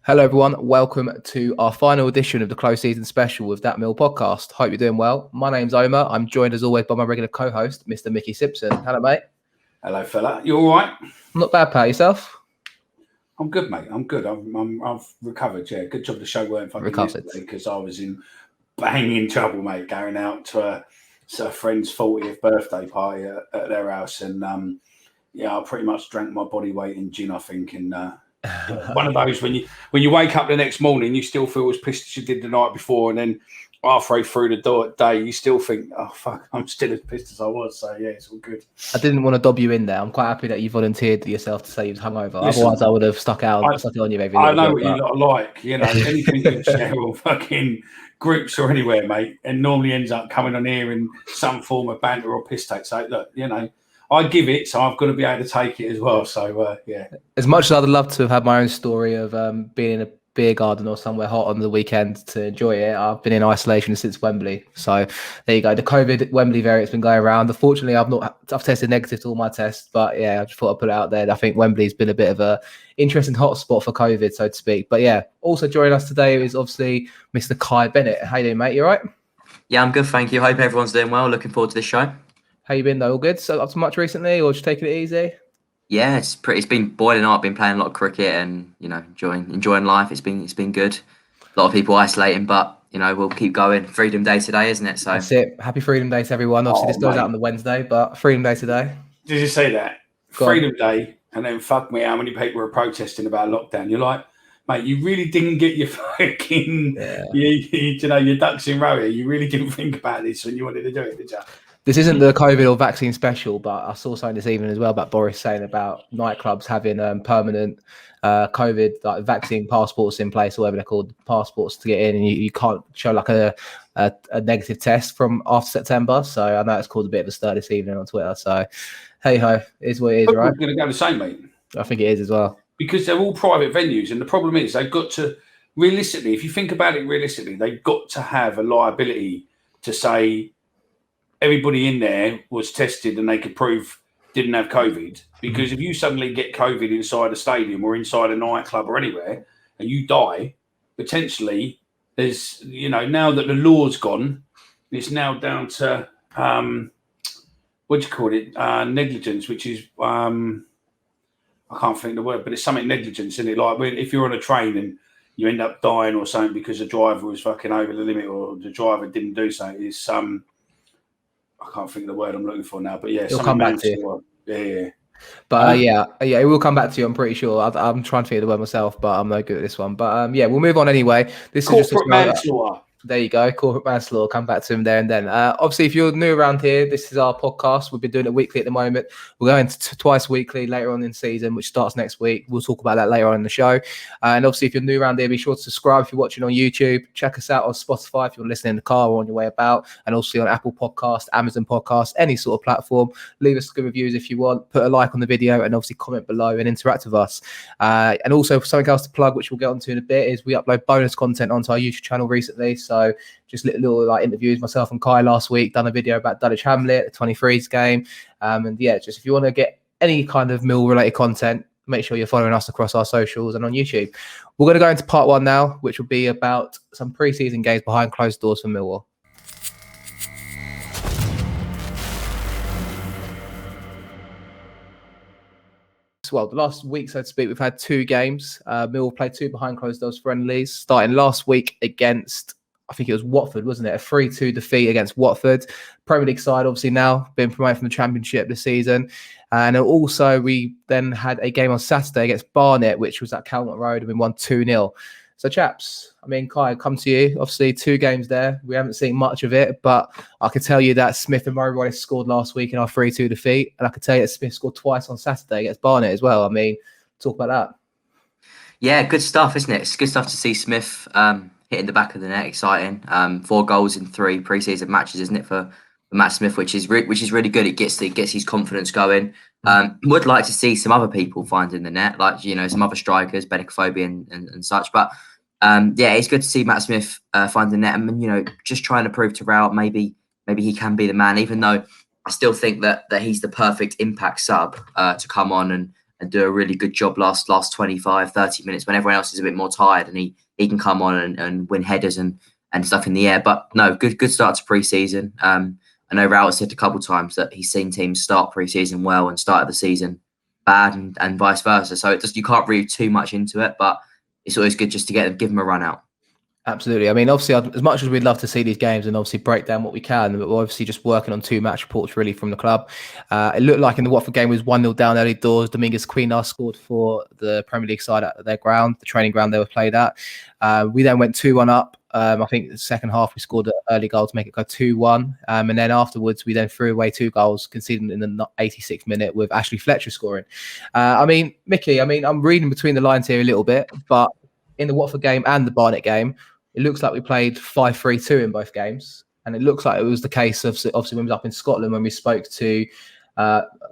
Hello everyone, welcome to our final edition of the close season special with That Mill podcast. Hope you're doing well. My name's Omer. I'm joined as always by my regular co-host, Mr. Micky Simpson. Hello, mate. Hello, fella. You all right? Not bad, pal. Yourself? I'm good, mate. I'm good. I've recovered. Yeah, good job the show weren't fucking yesterday because I was in banging trouble, mate. Going out to a friend's 40th birthday party at their house, and I pretty much drank my body weight in gin, I think, and. One of those when you wake up the next morning, you still feel as pissed as you did the night before, and then halfway through the day, you still think, "Oh fuck, I'm still as pissed as I was." So yeah, it's all good. I didn't want to dob you in there. I'm quite happy that you volunteered yourself to say you was hungover. Listen, otherwise, I would have stuck on you. I know what you lot are like. You know, anything you share or fucking groups or anywhere, mate, and normally ends up coming on here in some form of banter or piss take. So look, you know. I give it, so I've got to be able to take it as well. So, yeah. As much as I'd love to have had my own story of being in a beer garden or somewhere hot on the weekend to enjoy it, I've been in isolation since Wembley. So there you go. The COVID Wembley variant's been going around. Unfortunately, I've tested negative to all my tests, but yeah, I just thought I'd put it out there. I think Wembley's been a bit of a interesting hotspot for COVID, so to speak. But yeah, also joining us today is obviously Mr. Kai Bennett. How you doing, mate? You all right? Yeah, I'm good, thank you. Hope everyone's doing well. Looking forward to this show. How you been though? All good? So up to much recently, or just taking it easy? Yeah, it's been boiling up. Been playing a lot of cricket and enjoying life. It's been good. A lot of people isolating, but we'll keep going. Freedom Day today, isn't it? So that's it. Happy Freedom Day to everyone. Obviously, this goes out on the Wednesday, but Freedom Day today. Did you say that? Freedom Day, and then fuck me, how many people were protesting about lockdown? You're like, mate, you really didn't get your fucking your ducks in row here. You really didn't think about this when you wanted to do it, did you? This isn't the COVID or vaccine special, but I saw something this evening as well about Boris saying about nightclubs having permanent COVID vaccine passports in place, or whatever they're called, passports to get in, and you can't show like a negative test from after September. So I know it's caused a bit of a stir this evening on Twitter. So hey ho, it is what it is, right? We're going to go the same, mate. I think it is as well. Because they're all private venues, and the problem is they've got to, realistically, if you think about it realistically, they've got to have a liability to say everybody in there was tested and they could prove didn't have COVID. Because if you suddenly get COVID inside a stadium or inside a nightclub or anywhere and you die, potentially there's, now that the law's gone, it's now down to, negligence, which is, I can't think of the word, but it's something negligence, isn't it? Like if you're on a train and you end up dying or something because the driver was fucking over the limit or the driver didn't do something, it's I can't think of the word I'm looking for now, but yeah, it'll come back to you. Yeah. But it will come back to you. I'm pretty sure. I'm trying to figure the word myself, but I'm no good at this one. But we'll move on anyway. This corporate is just manslaughter. There you go, corporate manslaughter. Come back to him there and then. Obviously, if you're new around here, this is our podcast. We've been doing it weekly at the moment. We're going to twice weekly later on in season, which starts next week. We'll talk about that later on in the show. And obviously, if you're new around here, be sure to subscribe if you're watching on YouTube. Check us out on Spotify if you're listening in the car or on your way about, and also on Apple Podcast, Amazon Podcast, any sort of platform. Leave us good reviews if you want. Put a like on the video and obviously comment below and interact with us. And also something else to plug, which we'll get onto in a bit, is we upload bonus content onto our YouTube channel recently. So just little interviews, myself and Kai last week, done a video about Dulwich Hamlet, the 23s game. And just if you want to get any kind of Mill related content, make sure you're following us across our socials and on YouTube. We're going to go into part one now, which will be about some pre-season games behind closed doors for Millwall. Well, the last week, so to speak, we've had two games. Millwall played two behind closed doors friendlies, starting last week against, I think it was Watford, wasn't it? A 3-2 defeat against Watford. Premier League side, obviously now been promoted from the Championship this season. And also we then had a game on Saturday against Barnet, which was at Calmont Road, and we won 2-0. So chaps, Kai, come to you. Obviously 2 games there. We haven't seen much of it, but I can tell you that Smith and Murray scored last week in our 3-2 defeat. And I can tell you that Smith scored twice on Saturday against Barnet as well. Talk about that. Yeah, good stuff, isn't it? It's good stuff to see Smith hitting the back of the net. Exciting. 4 goals in 3 pre-season matches, isn't it, for Matt Smith, which is really good. It gets his confidence going. Would like to see some other people finding the net, like some other strikers, Benicophobe and such. But it's good to see Matt Smith find the net and just trying to prove to Rowett maybe he can be the man. Even though I still think that he's the perfect impact sub to come on and do a really good job last 25, 30 minutes when everyone else is a bit more tired, and he can come on and win headers and stuff in the air. But no, good start to pre-season. I know Rowett said a couple of times that he's seen teams start pre-season well and start of the season bad, and vice versa. So you can't read too much into it, but it's always good just to give them a run out. Absolutely. I mean, obviously, as much as we'd love to see these games and obviously break down what we can, but we're obviously just working on 2 match reports really from the club. It looked like in the Watford game was 1-0 down early doors. Dominguez Quina scored for the Premier League side at their ground, the training ground they were played at. We then went 2-1 up. I think the second half we scored an early goal to make it go 2-1. And then afterwards, we then threw away 2 goals, conceding in the 86th minute with Ashley Fletcher scoring. I mean, Mickey, I'm reading between the lines here a little bit, but in the Watford game and the Barnet game, it looks like we played 5-3-2 in both games. And it looks like it was the case of, obviously, when we was up in Scotland, when we spoke to,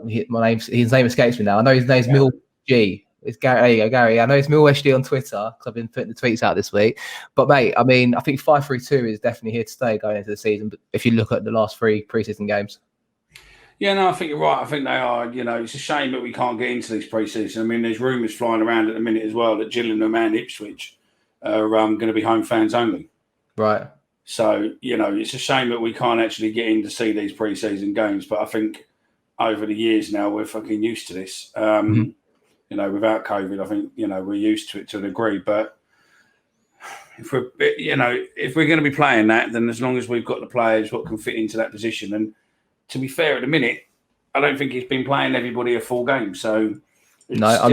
his name escapes me now. I know his name's Mill G. It's Gary. There you go, Gary. I know it's Mill SG on Twitter because I've been putting the tweets out this week. But, mate, I mean, I think 5-3-2 is definitely here to stay going into the season. But if you look at the last 3 pre-season games. Yeah, no, I think you're right. I think they are, it's a shame that we can't get into these pre-season. I mean, there's rumours flying around at the minute as well that Gillingham and Ipswich are going to be home fans only. Right. So, it's a shame that we can't actually get in to see these pre-season games. But I think over the years now, we're fucking used to this. Without COVID, I think, we're used to it to a degree. But if we're going to be playing that, then as long as we've got the players what can fit into that position. And to be fair, at the minute, I don't think he's been playing everybody a full game. So, I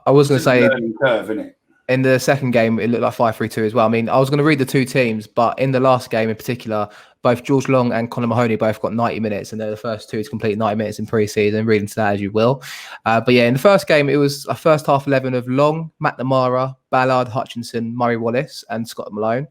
was going to say, learning curve, isn't it? In the second game, it looked like 5-3-2 as well. I mean, I was going to read the 2 teams, but in the last game in particular, both George Long and Conor Mahoney both got 90 minutes, and they're the first 2 to complete 90 minutes in pre-season. Read into that as you will. But yeah, in the first game, it was a first half 11 of Long, Matt Namara, Ballard, Hutchinson, Murray Wallace, and Scott Malone.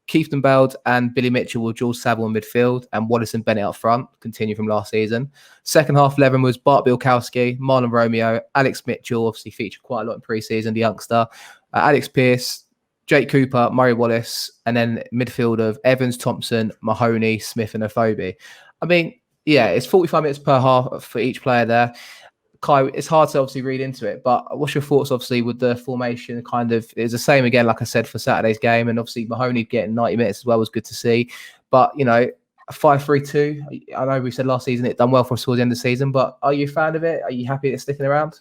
Keithton Beld and Billy Mitchell with George Saville in midfield, and Wallace and Bennett up front, continue from last season. Second half 11 was Bart Bielkowski, Marlon Romeo, Alex Mitchell, obviously featured quite a lot in pre-season, the youngster, Alex Pearce, Jake Cooper, Murray Wallace, and then midfield of Evans, Thompson, Mahoney, Smith, and Afobe. I mean, yeah, it's 45 minutes per half for each player there. Kai, it's hard to obviously read into it, but what's your thoughts, obviously, with the formation? Kind of, it's the same again, like I said, for Saturday's game, and obviously Mahoney getting 90 minutes as well was good to see. But, 5-3-2, I know we said last season it done well for us towards the end of the season, but are you a fan of it? Are you happy it's sticking around?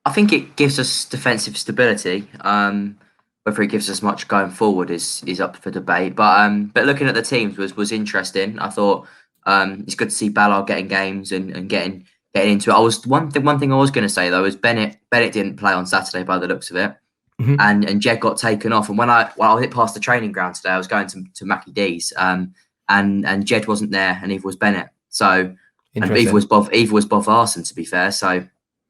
I think it gives us defensive stability. Whether it gives us much going forward is up for debate. But looking at the teams was interesting. I thought it's good to see Ballard getting games and getting into it. One thing I was going to say though is Bennett didn't play on Saturday by the looks of it, and Jed got taken off. And when I hit past the training ground today, I was going to Mackie D's, and Jed wasn't there, and neither was Bennett. So and either was Bob Arson, to be fair. So.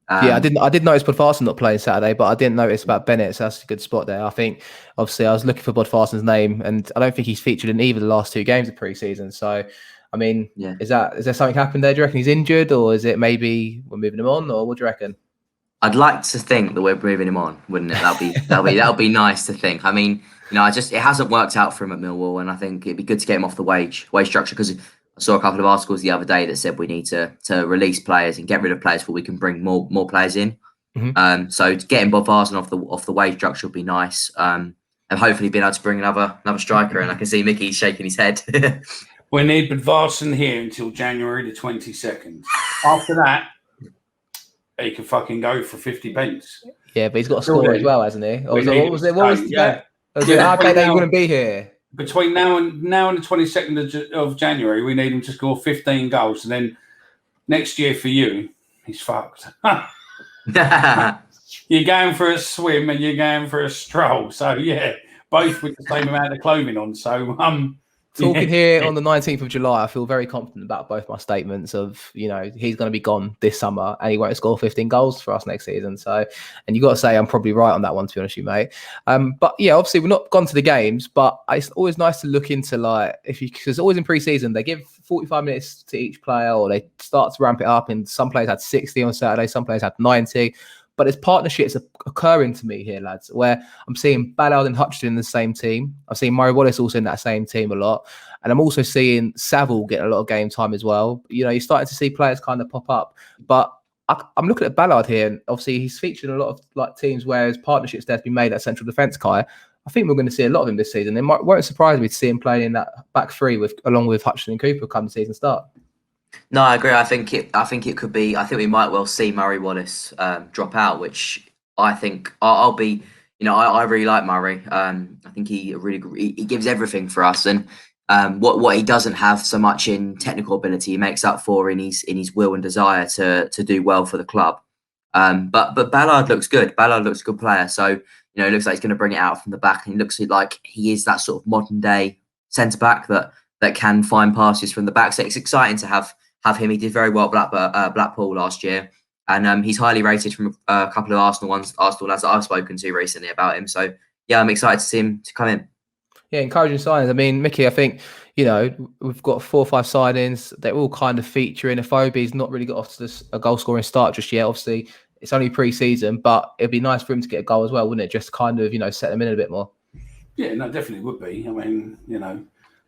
I did notice Bodvarsson not playing Saturday, but I didn't notice about Bennett, so that's a good spot there. I think, obviously, I was looking for Bodvarsson's name, and I don't think he's featured in either of the last 2 games of pre-season. So, I mean, is there something happened there? Do you reckon he's injured, or is it maybe we're moving him on, or what do you reckon? I'd like to think that we're moving him on, wouldn't it? That'll be nice to think. I mean, it hasn't worked out for him at Millwall, and I think it'd be good to get him off the wage structure, because I saw a couple of articles the other day that said we need to release players and get rid of players before we can bring more players in. So getting Bob Varson off the wage structure would be nice, and hopefully being able to bring another striker in. I can see Mickey shaking his head. We need Bodvarsson here until January the 22nd. After that, he can fucking go for 50 pence. Yeah, but he's got a score as well, hasn't he? What was it? I bet that he wouldn't be here. Between now and the 22nd of January, we need him to score 15 goals. And then next year for you, he's fucked. You're going for a swim and you're going for a stroll. So, yeah, both with the same amount of clothing on. So, talking here on the 19th of July, I feel very confident about both my statements of, he's going to be gone this summer and he won't score 15 goals for us next season. So, and you got to say I'm probably right on that one, to be honest with you, mate. But yeah, obviously we're not gone to the games, but it's always nice to look into because always in pre-season, they give 45 minutes to each player or they start to ramp it up, and some players had 60 on Saturday, some players had 90. But there's partnerships occurring to me here, lads, where I'm seeing Ballard and Hutchinson in the same team. I've seen Murray Wallace also in that same team a lot. And I'm also seeing Saville get a lot of game time as well. You're starting to see players kind of pop up. But I'm looking at Ballard here, and obviously he's featured in a lot of like teams where his partnerships there have been made at central defence. Kai, I think we're going to see a lot of him this season. It won't surprise me to see him playing in that back three along with Hutchinson and Cooper come the season start. No, I agree. I think it could be. I think we might well see Murray Wallace drop out, which I think I'll be. I really like Murray. I think he gives everything for us, and what he doesn't have so much in technical ability, he makes up for in his will and desire to do well for the club. But Ballard looks good. Ballard looks a good player. So it looks like he's going to bring it out from the back, and he looks like he is that sort of modern day centre back that can find passes from the back. So it's exciting to have him. He did very well at Blackpool last year, and he's highly rated from a couple of Arsenal lads that I've spoken to recently about him. So yeah, I'm excited to see him to come in. Yeah, encouraging signs. I mean, Mickey, I think we've got 4 or 5 signings. They're all kind of featuring. Afobe's not really got off to a goal scoring start just yet. Obviously, it's only pre-season, but it'd be nice for him to get a goal as well, wouldn't it? Just kind of set them in a bit more. Yeah, no, definitely would be. I mean,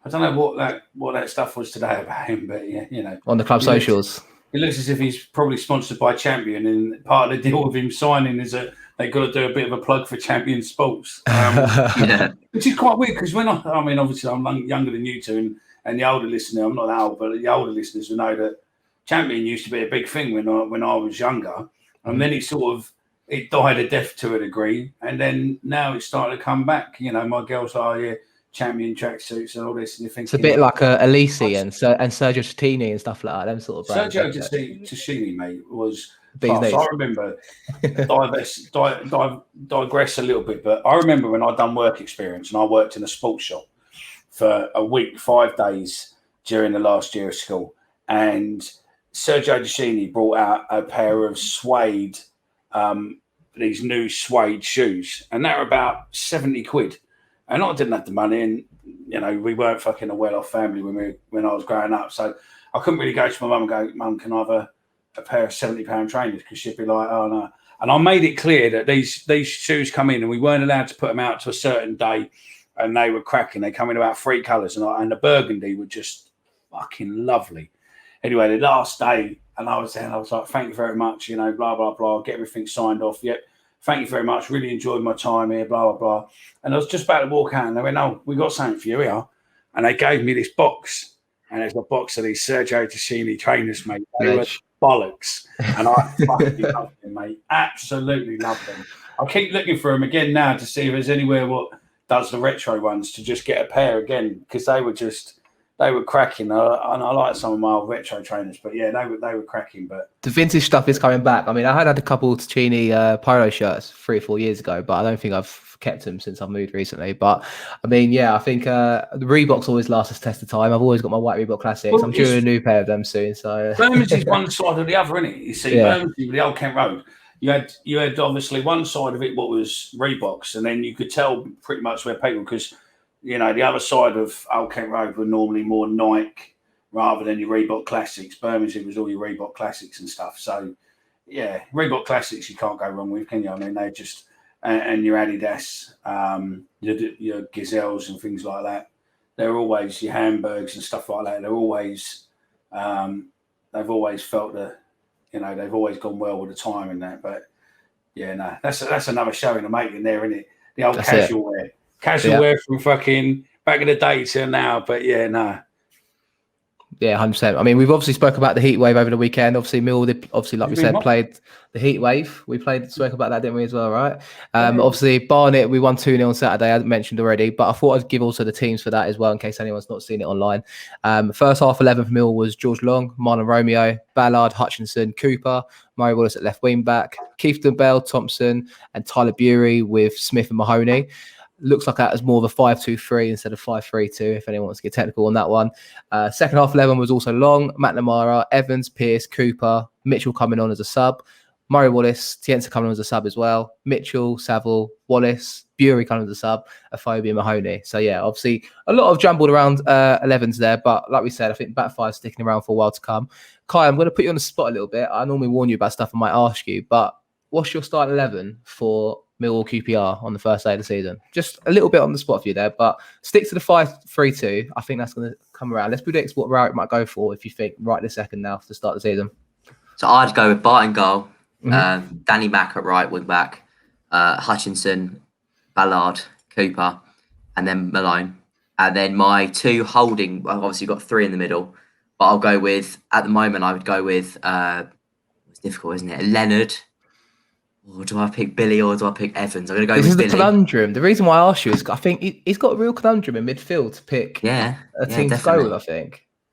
I don't know what that stuff was today about him, but yeah, on the club socials, it looks as if he's probably sponsored by Champion, and part of the deal with him signing is that they've got to do a bit of a plug for Champion Sports, which is quite weird because obviously I'm younger than you two, and the older listener, I'm not that old, but the older listeners will know that Champion used to be a big thing when I was younger, and then it died a death to a degree, and then now it's starting to come back. My girls are Champion tracksuits and all this, and you think it's a bit like Elise and Sergio Tacchini and stuff like that. Them sort of brands. Sergio Tacchini, mate, was. I remember. Digress a little bit, but I remember when I'd done work experience and I worked in a sports shop for a week, 5 days during the last year of school, and Sergio Tacchini brought out a pair of suede, these new suede shoes, and they were about 70 quid. And I didn't have the money, and we weren't fucking a well-off family when I was growing up, so I couldn't really go to my mum and go, "Mum, can I have a pair of £70 trainers?" Because she'd be like, "Oh no." And I made it clear that these shoes come in, and we weren't allowed to put them out to a certain day, and they were cracking. They come in about 3 colours, and the burgundy were just fucking lovely. Anyway, the last day, and I was there, and I was like, "Thank you very much, blah blah blah, get everything signed off. Yep, thank you very much. Really enjoyed my time here, blah blah blah." And I was just about to walk out, and they went, "Oh, we got something for you here," and they gave me this box, and there's a box of these Sergio Tacchini trainers, mate. They were bollocks, and I fucking loved them, mate. Absolutely loved them. I keep looking for them again now to see if there's anywhere what does the retro ones to just get a pair again, because they were cracking. And I like some of my old retro trainers, but yeah, they were cracking. But the vintage stuff is coming back. I mean, I had a couple of Tacchini polo shirts 3 or 4 years ago, but I don't think I've kept them since I've moved recently. But I mean, yeah, I think the Reeboks always last us test of time. I've always got my white Reebok Classics. Well, I'm due a new pair of them soon. So Bermondsey's one side or the other, isn't it? You see, Bermondsey with the Old Kent Road. You had obviously one side of it what was Reeboks, and then you could tell pretty much where people, because the other side of Old Kent Road were normally more Nike rather than your Reebok Classics. Bermondsey was all your Reebok Classics and stuff. So yeah, Reebok Classics you can't go wrong with, can you? I mean, they just and your Adidas, your Gazelles and things like that. They're always your Hamburgs and stuff like that. They're always they've always felt they've always gone well with the time and that. But yeah, no, that's another show in the making there, isn't it? The old casual wear from fucking back in the day till now. But yeah, no. Yeah, 100%. I mean, we've obviously spoke about the heat wave over the weekend. Obviously, Millwall, like we said, played the heat wave. We spoke about that, didn't we, as well, right? Obviously, Barnet, we won 2-0 on Saturday, I mentioned already, but I thought I'd give also the teams for that as well, in case anyone's not seen it online. First half 11 for Millwall was George Long, Marlon Romeo, Ballard, Hutchinson, Cooper, Murray Wallace at left wing back, Keithton Bell, Thompson, and Tyler Bury with Smith and Mahoney. Looks like that was more of a 5-2-3 instead of 5-3-2, if anyone wants to get technical on that one. Second half 11 was also Long, McNamara, Evans, Pearce, Cooper, Mitchell coming on as a sub, Murray Wallace, Tienza coming on as a sub as well, Mitchell, Saville, Wallace, Bury coming on as a sub, Afobe and Mahoney. So yeah, obviously a lot of jumbled around 11s there, but like we said, I think back five sticking around for a while to come. Kai, I'm going to put you on the spot a little bit. I normally warn you about stuff I might ask you, but what's your starting 11 for Millwall QPR on the first day of the season? Just a little bit on the spot for you there, but stick to the 5-3-2. I think that's going to come around. Let's predict what Rowett might go for if you think right this second now to start the season. So I'd go with Bart in goal, Mhm. Danny Mack at right wing back, Hutchinson, Ballard, Cooper, and then Malone. And then my two holding, well, obviously you've got three in the middle, but I'll go with, at the moment, I would go with, it's difficult, isn't it? Leonard, or do I pick Billy or do I pick Evans? I'm going to go This with is the Billy. conundrum. The reason why I asked you is I think he's got a real conundrum in midfield to pick Yeah, a team to go definitely. with.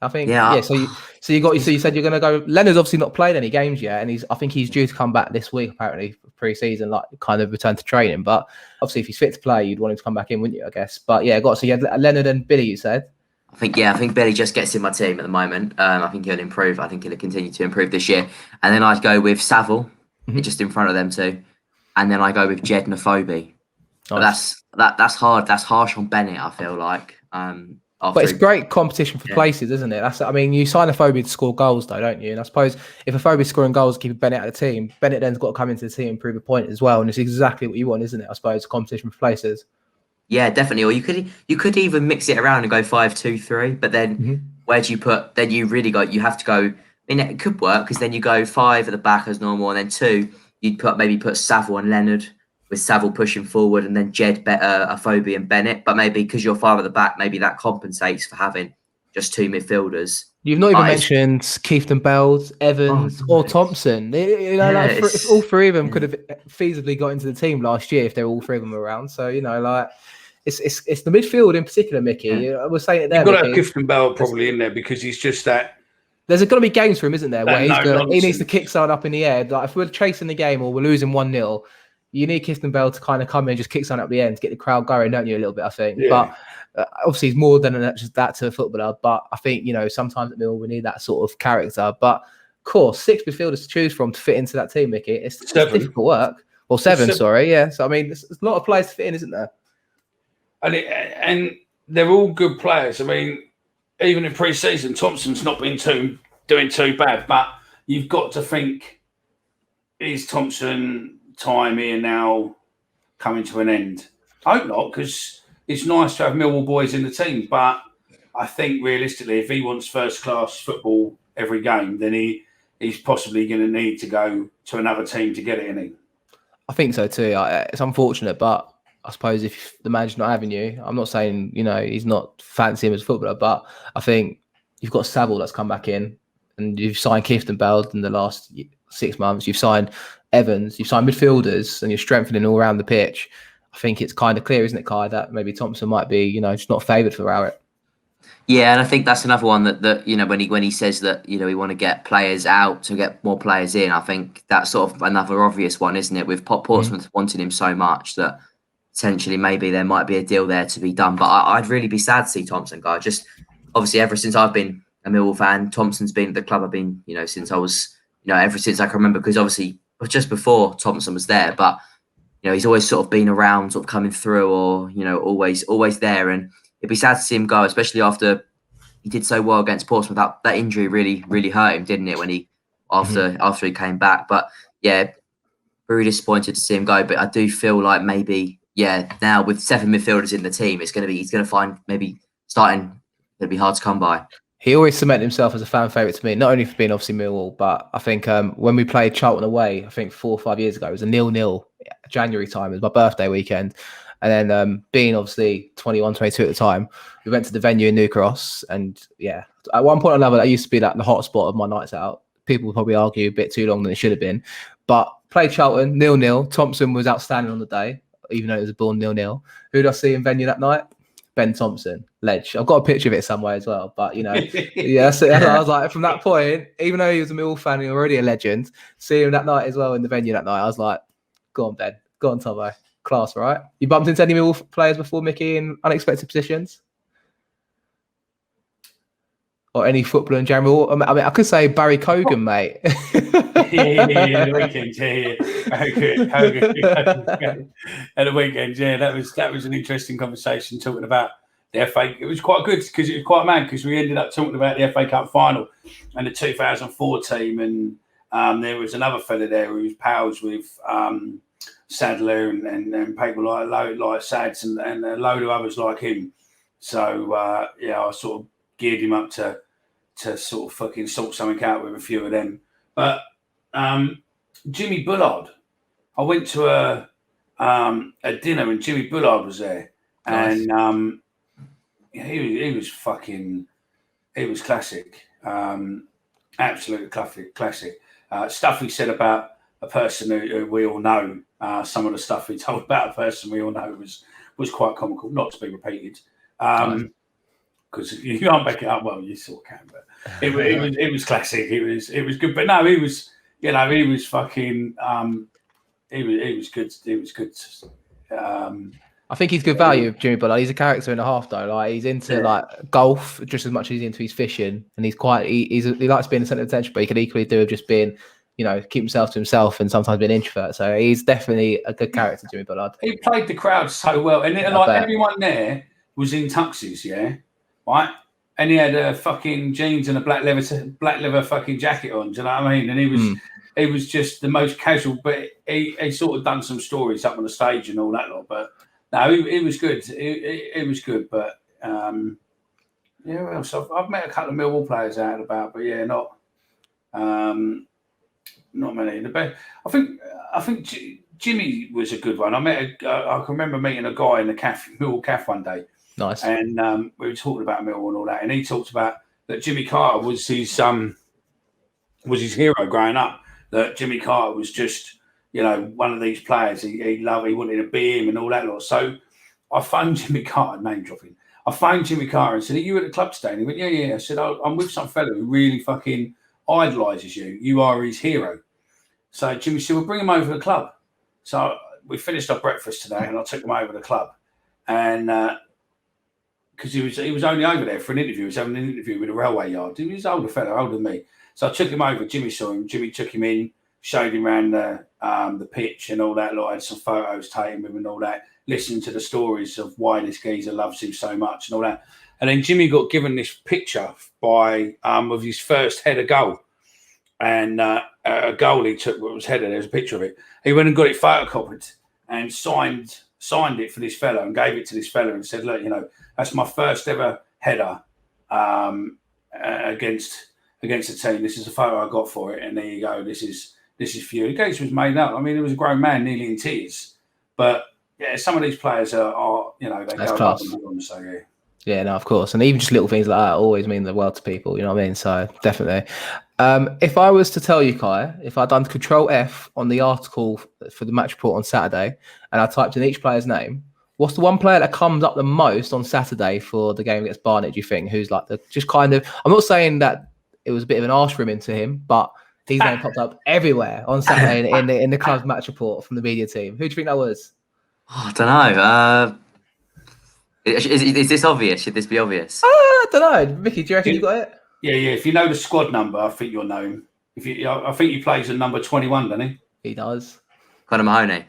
I think Yeah, yeah. So you said you're going to go. Leonard's obviously not played any games yet, and I think he's due to come back this week apparently for pre-season, like kind of return to training. But obviously, if he's fit to play, you'd want him to come back in, wouldn't you? I guess. But yeah, so you had Leonard and Billy. You said. I think Billy just gets in my team at the moment. I think he'll improve. I think he'll continue to improve this year. And then I'd go with Saville, just in front of them two. And then I go with Jed Nafobi. Nice. But that's hard. That's harsh on Bennett, I feel like. But it's great competition for places, isn't it? You sign a Phobia to score goals, though, don't you? And I suppose if a Phobia's scoring goals, keeping Bennett out of the team, Bennett then's got to come into the team and prove a point as well. And it's exactly what you want, isn't it? I suppose competition for places. Yeah, definitely. Or you could even mix it around and go 5-2-3. But then where do you put? Then you really you have to go. I mean, it could work because then you go 5 at the back as normal, and then 2 you'd maybe put Saville and Leonard, with Saville pushing forward, and then Jed, Afobe and Bennett. But maybe because you're 5 at the back, maybe that compensates for having just 2 midfielders. You've not even mentioned Keithton Bells, Evans, or Thompson. If all three of them could have feasibly got into the team last year if they were all three of them around. So it's the midfield in particular, Micky. Yeah. I was saying it there. You've got to have Keithton Bell probably in there because he's just that. There's going to be games for him, isn't there, where he needs to kick someone up in the air. Like if we're chasing the game or we're losing 1-0, you need Keithton Bell to kind of come in and just kick someone up the end to get the crowd going, don't you? A little bit, I think. Yeah. But obviously, he's more than just that to a footballer. But I think sometimes at Millwall we need that sort of character. But of course, 6 midfielders to choose from to fit into that team, Micky. It's difficult work. Or 7, sorry. Yeah. So I mean, there's a lot of players to fit in, isn't there? And they're all good players. I mean, even in pre-season, Thompson's not been doing too bad. But you've got to think, is Thompson time here now coming to an end? I hope not, because it's nice to have Millwall boys in the team. But I think realistically, if he wants first-class football every game, then he's possibly going to need to go to another team to get it, isn't he? I think so too. It's unfortunate, but I suppose if the manager's not having you, I'm not saying, he's not fancy him as a footballer, but I think you've got Saville that's come back in, and you've signed Keithton Bell in the last 6 months. You've signed Evans, you've signed midfielders, and you're strengthening all around the pitch. I think it's kind of clear, isn't it, Kai, that maybe Thompson might be, just not favoured for Rowett. Yeah, and I think that's another one that when he says that we want to get players out to get more players in, I think that's sort of another obvious one, isn't it? With Portsmouth wanting him so much that potentially maybe there might be a deal there to be done. But I'd really be sad to see Thompson go. Just obviously ever since I've been a Millwall fan, Thompson's been at the club I've been, since I was, ever since I can remember, because obviously just before Thompson was there, but he's always sort of been around, sort of coming through, or always there. And it'd be sad to see him go, especially after he did so well against Portsmouth. That injury really hurt him, didn't it? When after he came back. But yeah, very disappointed to see him go. But I do feel like maybe now with 7 midfielders in the team, he's going to find maybe starting it'll be hard to come by. He always cemented himself as a fan favourite to me, not only for being obviously Millwall, but I think when we played Charlton away, I think 4 or 5 years ago, it was a 0-0 January time. It was my birthday weekend. And then being obviously 21, 22 at the time, we went to the venue in New Cross. And yeah, at one point or another, that used to be like the hot spot of my nights out. People would probably argue a bit too long than it should have been. But played Charlton, 0-0. Thompson was outstanding on the day, even though it was a born 0-0. Who did I see in venue that night? Ben Thompson, Ledge. I've got a picture of it somewhere as well. But, yeah, so I was like, from that point, even though he was a Millwall fan and already a legend, seeing him that night as well in the venue that night, I was like, go on, Ben. Go on, Tomo. Class, right? You bumped into any Millwall players before, Micky, in unexpected positions? Or any footballer in general? I mean, I could say Barry Cogan, mate. The weekend, At the weekend, that was an interesting conversation talking about the FA. It was quite good because it was quite mad because we ended up talking about the FA Cup final and the 2004 team, and there was another fella there who was pals with Sadler and people like Sads and a load of others like him. So I sort of geared him up to sort of fucking sort something out with a few of them. But Jimmy Bullard, I went to a dinner and Jimmy Bullard was there, Nice. and he was classic, absolute classic. Stuff he said about a person who we all know. Some of the stuff he told about a person we all know was quite comical, not to be repeated. Because you can't back it up. Well, you sort of can, but it was classic. It was good. But no, he was fucking. He was good. He was good. I think he's good value, Jimmy Bullard. He's a character and a half, though. Like he's into like golf just as much as he's into his fishing, and he likes being the centre of attention, but he can equally do with just being, keep himself to himself and sometimes be an introvert. So he's definitely a good character, Jimmy Bullard. He played the crowd so well, and everyone there was in tuxes, right. And he had a fucking jeans and a black leather fucking jacket on. Do you know what I mean? And he was just the most casual, but he sort of done some stories up on the stage and all that lot. But no, it was good. It was good, but well, so I've met a couple of Millwall players out and about, but not many. I think Jimmy was a good one. I can remember meeting a guy in the Millwall cafe one day. Nice. And we were talking about Millwall and all that, and he talked about that Jimmy Carter was his hero growing up. That Jimmy Carter was just one of these players he loved. He wanted to be him and all that lot. So I phoned Jimmy Carter, name dropping. I phoned Jimmy Carter and said, "Are you at the club today?" And he went, "Yeah." I said, "I'm with some fellow who really fucking idolises you. You are his hero." So Jimmy said, "Well, bring him over to the club." So we finished our breakfast today, and I took him over to the club, and because he was only over there for an interview. He was having an interview with a railway yard. He was an older fellow, older than me. So I took him over. Jimmy saw him. Jimmy took him in, showed him around the pitch and all that. I had some photos taken with him and all that, listening to the stories of why this geezer loves him so much and all that. And then Jimmy got given this picture of his first header goal. And a goal he took what was header. There's a picture of it. He went and got it photocopied and signed it for this fellow and gave it to this fellow and said, "Look, that's my first ever header against the team. This is a photo I got for it, and there you go. This is for you." The case was made up. I mean, it was a grown man nearly in tears. But yeah, some of these players are they That's go class. Up and down, so yeah. Yeah, no, of course. And even just little things like that always mean the world to people, you know what I mean? So definitely. If I was to tell you, Kai, if I'd done Control F on the article for the match report on Saturday and I typed in each player's name, what's the one player that comes up the most on Saturday for the game against Barnet, do you think? Who's like I'm not saying that it was a bit of an arse rimming to him, but his name popped up everywhere on Saturday in the club's match report from the media team. Who do you think that was? Oh, I don't know. Is this obvious? Should this be obvious? I don't know. Mickey, do you reckon you got it? Yeah. If you know the squad number, I think you'll know him. I think he plays at number 21, doesn't he? He does. Conor Mahoney.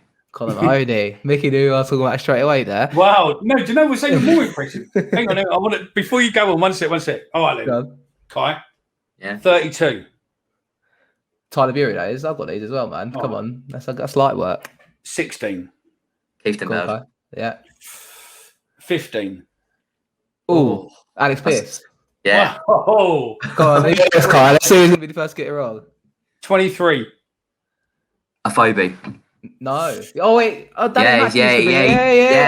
Mickey knew I was talking about straight away there. Wow. No, do you know what's even more impressive? Hang on, I want to, before you go on, one sec. All right, then. Kai. Yeah. 32. Tyler Bury, that is. I've got these as well, man. Come on. That's light work. 16. Keith Denberg. Yeah. 15. Oh, Alex Pearce. Yeah. Oh. Go on, let's Kai. Let's see who's going to be the first to get it wrong. 23. Afobe. No. Oh, wait. Oh, yeah.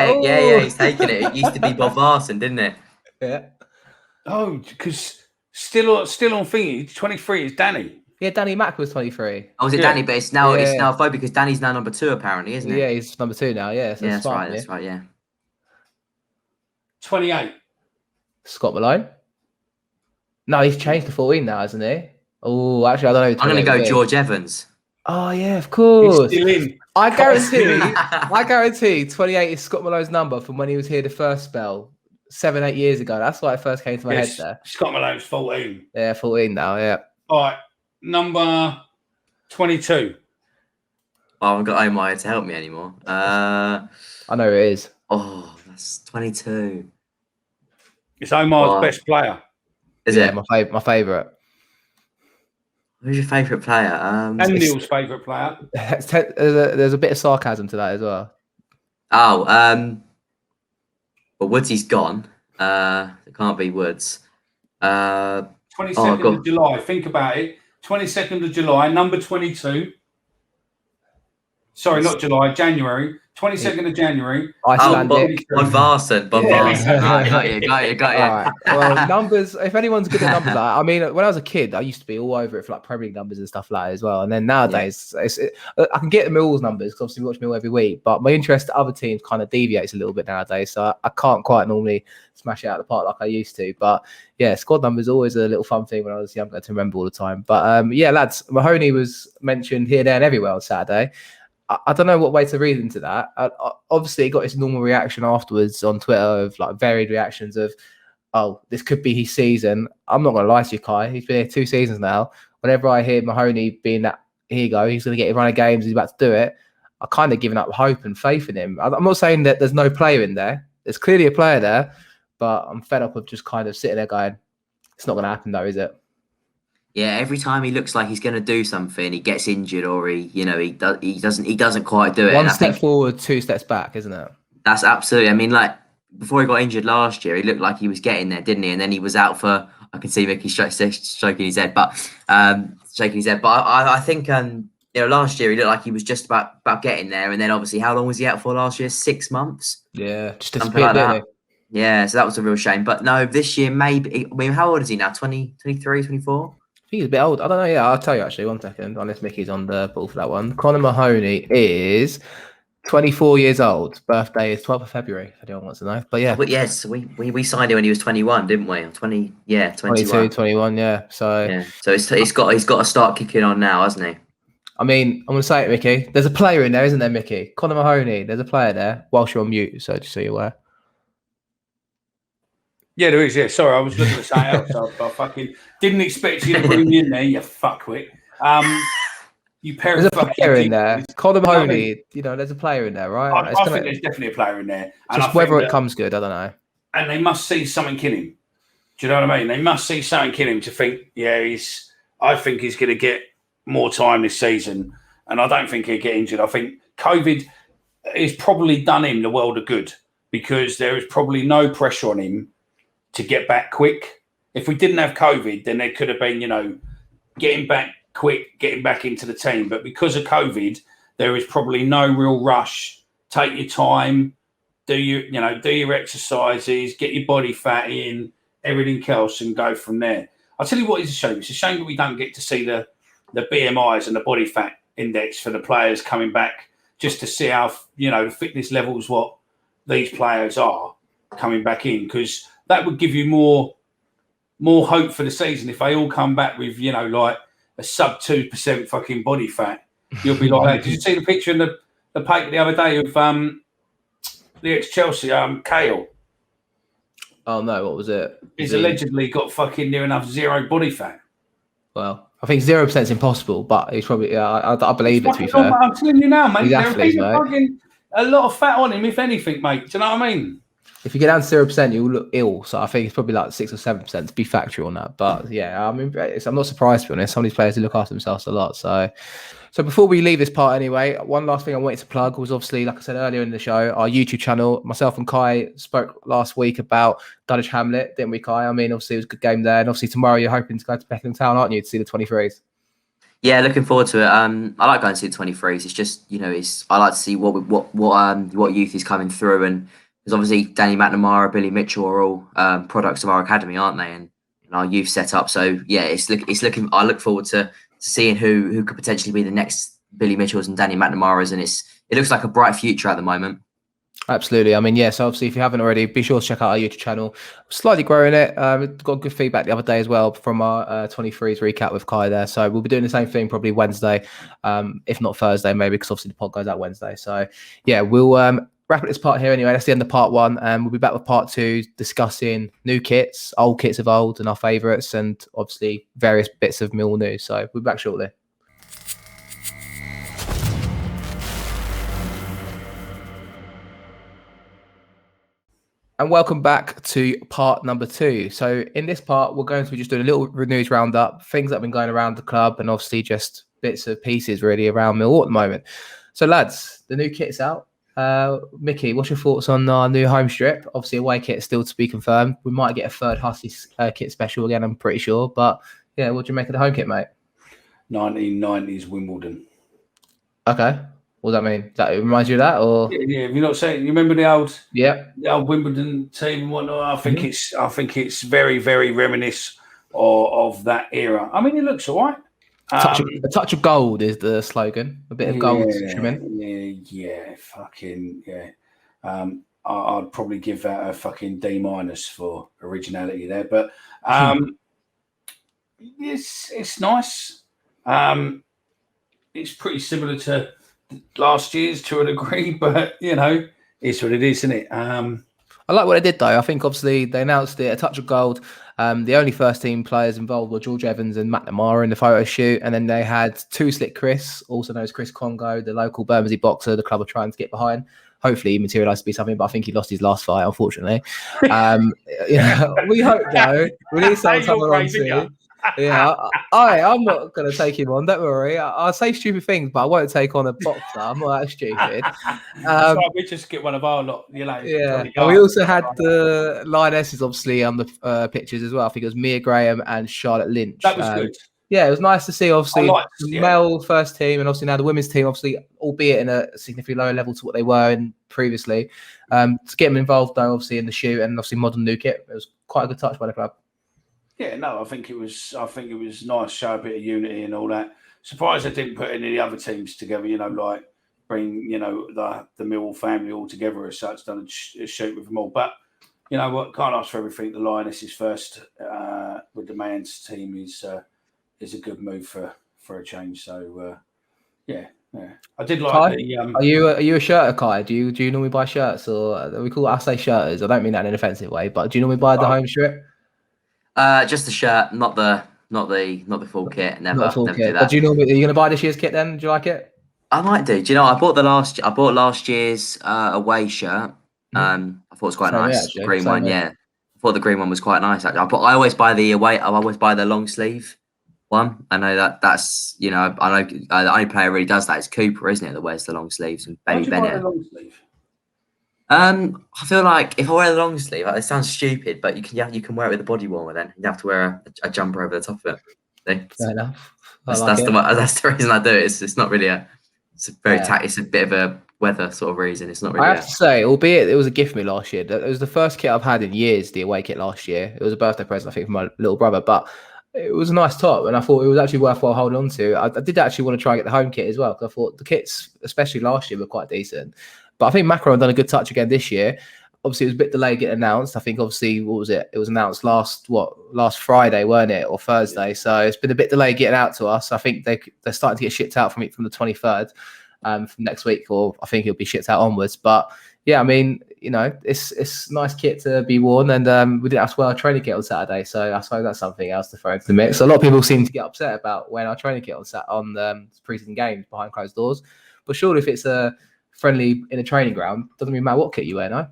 Oh. He's taking it. It used to be Bob Varson, didn't it? Yeah. Oh, because still on thingy, 23 is Danny. Yeah, Danny Mack was 23. Oh, was it Danny? But it's now Afobe because Danny's now number 2, apparently, isn't it? Yeah, he's number 2 now. Yeah, so that's right. That's right. Yeah. 28. Scott Malone. No, he's changed to 14 now, hasn't he? Oh, actually, I don't know. I'm going to go George Evans. Oh yeah, of course. He's still in. I guarantee 28 is Scott Malone's number from when he was here the first spell 7-8 years ago. That's why it first came to my head there. Scott Malone's 14. Yeah, 14 now. Yeah. All right, number 22. I haven't got Omer to help me anymore. I know who it is. Oh, that's 22. It's Omar's best player. Is it? My favourite. Who's your favourite player? And Neil's favourite player. There's a bit of sarcasm to that as well. Oh, well, Woodsy's gone. It can't be Woods. 22nd of July. Think about it. 22nd of July, number 22. Sorry, not July, January. 22nd of January. Icelandic. Bob Varson. Got you. All right. Well, numbers, if anyone's good at numbers, like, I mean, when I was a kid, I used to be all over it for like Premier League numbers and stuff like that as well. And then nowadays, I can get the Millwall's numbers because obviously we watch Millwall every week, but my interest in other teams kind of deviates a little bit nowadays. So I can't quite normally smash it out of the park like I used to. But yeah, squad numbers always a little fun thing when I was younger to remember all the time. But yeah, lads, Mahoney was mentioned here, there, and everywhere on Saturday. I don't know what way to read into that. Obviously, he got his normal reaction afterwards on Twitter of like varied reactions of, oh, this could be his season. I'm not going to lie to you, Kai. He's been here 2 seasons now. Whenever I hear Mahoney being that, here you go, he's going to get a run of games, he's about to do it, I kind of given up hope and faith in him. I'm not saying that there's no player in there. There's clearly a player there, but I'm fed up of just kind of sitting there going, it's not going to happen though, is it? Yeah, every time he looks like he's going to do something, he gets injured, or he doesn't quite do it. One step forward, 2 steps back, isn't it? That's absolutely. I mean, like before he got injured last year, he looked like he was getting there, didn't he? And then he was out for. I can see Micky shaking his head, but I think last year he looked like he was just about getting there, and then obviously how long was he out for last year? 6 months. Yeah, just something like that. Yeah, so that was a real shame. But no, this year maybe. I mean, how old is he now? 20, 23, 24? I think he's a bit old. I don't know. Yeah, I'll tell you actually. 1 second. Unless Micky's on the ball for that one. Conor Mahoney is 24 years old. Birthday is 12th of February. If anyone wants to know. But yeah. But yes, we signed him when he was 21, didn't we? 20. Yeah, 21. 22, 21. Yeah. So. Yeah. So he's got to start kicking on now, hasn't he? I mean, I'm going to say it, Micky. There's a player in there, isn't there, Micky? Conor Mahoney. There's a player there. Whilst you're on mute, so just so you're aware. Yeah, there is. Yeah, sorry, I was looking at something else. I fucking didn't expect you to bring me in there. You fuckwit. You pair there's a player in there. Conor Mahoney. There's a player in there, right? I think there's definitely a player in there. And just whether it comes good, I don't know. And they must see something kill him. Do you know what I mean? They must see something kill him to think, I think he's going to get more time this season, and I don't think he'll get injured. I think COVID has probably done him the world of good because there is probably no pressure on him to get back quick. If we didn't have COVID, then there could have been, getting back quick, getting back into the team. But because of COVID, there is probably no real rush. Take your time, do your exercises, get your body fat in, everything else, and go from there. I'll tell you what is a shame. It's a shame that we don't get to see the BMIs and the body fat index for the players coming back, just to see how, the fitness levels, what these players are coming back in, because that would give you more hope for the season. If they all come back with, like a sub 2% fucking body fat, you'll be like that. Did you see the picture in the paper the other day of the ex-Chelsea, Kale? Oh, no, what was it? He's allegedly got fucking near enough 0 body fat. Well, I think 0% is impossible, but he's probably, I believe it, to be fair. I'm telling you now, mate. There's a lot of fat on him, if anything, mate. Do you know what I mean? If you get down to 0%, you'll look ill. So I think it's probably like 6 or 7% to be factual on that. But yeah, I mean, I'm not surprised, to be honest. Some of these players do look after themselves a lot. So before we leave this part anyway, one last thing I wanted to plug was obviously, like I said earlier in the show, our YouTube channel. Myself and Kai spoke last week about Dulwich Hamlet, didn't we, Kai? I mean, obviously it was a good game there. And obviously tomorrow you're hoping to go to Beckenham Town, aren't you, to see the 23s? Yeah, looking forward to it. I like going to see the 23s. It's just, I like to see what youth is coming through, and because obviously Danny McNamara, Billy Mitchell are all products of our academy, aren't they? And our youth set up. So yeah, it's looking. I look forward to seeing who could potentially be the next Billy Mitchells and Danny McNamaras, and it looks like a bright future at the moment. Absolutely. I mean, yes, obviously, if you haven't already, be sure to check out our YouTube channel. Slightly growing it. Got good feedback the other day as well from our 23s recap with Kai there. So we'll be doing the same thing probably Wednesday, if not Thursday, maybe, because obviously the pod goes out Wednesday. So yeah, we'll wrap up this part here anyway. That's the end of part 1. And we'll be back with part 2, discussing new kits, old kits of old, and our favourites, and obviously various bits of Millwall news. So we'll be back shortly. And welcome back to part number 2. So in this part, we're going to be just doing a little news roundup, things that have been going around the club, and obviously just bits of pieces really around Millwall at the moment. So lads, the new kit's out. Micky, what's your thoughts on our new home strip? Obviously away kit still to be confirmed. We might get a third Hussey kit special again, I'm pretty sure. But yeah, what do you make of the home kit, mate? 1990s Wimbledon. Okay. What does that mean? That reminds you of that, or Yeah, you're not saying you remember the old Wimbledon team and whatnot. I think it's very, very reminiscent of that era. I mean, it looks all right. A touch of gold is the slogan. A bit of gold trim. Yeah, fucking yeah. I'd probably give that a fucking D- for originality there, but it's nice. It's pretty similar to last year's to a degree, but it's what it is, isn't it? I like what they did though. I think obviously they announced it, a touch of gold. The only first team players involved were George Evans and Matt Lamara in the photo shoot, and then they had Two Slick Chris, also known as Chris Congo, the local Bermondsey boxer the club are trying to get behind. Hopefully he materialised to be something, but I think he lost his last fight, unfortunately. We hope though. We need someone on to. Yeah, I'm not going to take him on. Don't worry. I'll say stupid things, but I won't take on a boxer. I'm not that stupid. We just get one of our lot, Yeah. And we also had the Lionesses, obviously, on the pictures as well. I think it was Mia Graham and Charlotte Lynch. That was good. Yeah, it was nice to see, obviously, the male first team and obviously now the women's team, obviously, albeit in a significantly lower level to what they were in previously. To get them involved, though, obviously, in the shoot and obviously modern new kit, it was quite a good touch by the club. Yeah, no, I think it was nice, show a bit of unity and all that. Surprised they didn't put any of the other teams together, like bring, the Millwall family all together as such, done a shoot with them all. But you know what, can't ask for everything. The Lionesses first with the man's team is a good move for a change. So yeah. I did like Kai, the. Are you a shirter, Kai? Do you normally buy shirts, or I say shirters? I don't mean that in an offensive way, but do you normally buy the home shirt? Just the shirt, not the full kit. Never full kit. Do that. But are you going to buy this year's kit then? Do you like it? I might do. Do you know? I bought last year's away shirt. I thought it was quite nice. The green one, yeah. I thought the green one was quite nice. Actually. I always buy the away. I always buy the long sleeve one. I know that's I know the only player who really does that is Cooper, isn't it? That wears the long sleeves and Baby Bennett. Long sleeve? I feel like if I wear the long sleeve, it sounds stupid, but you can wear it with a body warmer. Then you have to wear a jumper over the top of it. Fair enough. That's the reason I do it. It's not really it's a bit of a weather sort of reason. It's not really. I have to say, albeit it was a gift for me last year. It was the first kit I've had in years. The away kit last year. It was a birthday present, I think, from my little brother, but it was a nice top, and I thought it was actually worthwhile holding on to. I did actually want to try and get the home kit as well because I thought the kits, especially last year, were quite decent. But I think Macron done a good touch again this year. Obviously, it was a bit delayed getting announced. I think, obviously, what was it? It was announced last Friday, weren't it, or Thursday? Yeah. So it's been a bit delayed getting out to us. I think they're starting to get shipped out from the 23rd, from next week, or I think it'll be shipped out onwards. But yeah, I mean, it's nice kit to be worn, and we didn't have to wear our training kit on Saturday, so I suppose that's something else to throw into the mix. So a lot of people seem to get upset about wearing our training kit on pre-season games behind closed doors. But surely, if it's a friendly in a training ground, doesn't really matter what kit you wear, no?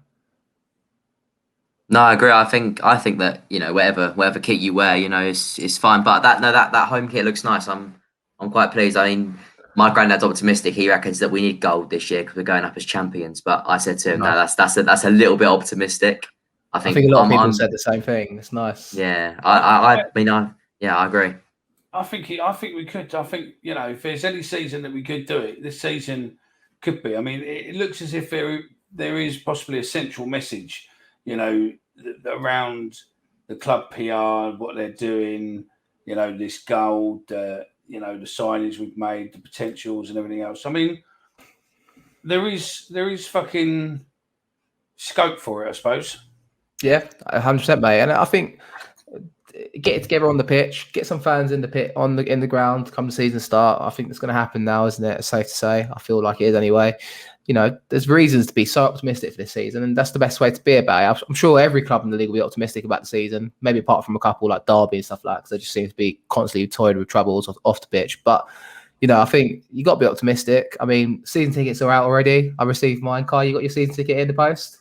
No, I agree. I think that whatever kit you wear, it's fine. But that home kit looks nice. I'm quite pleased. I mean, my granddad's optimistic. He reckons that we need gold this year because we're going up as champions. But I said to him, no, that's a little bit optimistic. I think a lot of people said the same thing. It's nice. Yeah, I agree. I think we could. I think if there's any season that we could do it, this season could be. I mean, it looks as if there is possibly a central message, around the club PR, what they're doing, this gold, the signage we've made, the potentials and everything else. I mean, there is fucking scope for it, I suppose. Yeah, 100%, mate. And I think get it together on the pitch, get some fans in the pit in the ground come the season start. I think that's going to happen now, isn't it? It's safe to say. I feel like it is anyway. There's reasons to be so optimistic for this season, and that's the best way to be about it. I'm sure every club in the league will be optimistic about the season, maybe apart from a couple like Derby and stuff like that, because they just seem to be constantly toyed with troubles off the pitch. But, I think you got to be optimistic. I mean, season tickets are out already. I received mine. Kai, you got your season ticket in the post?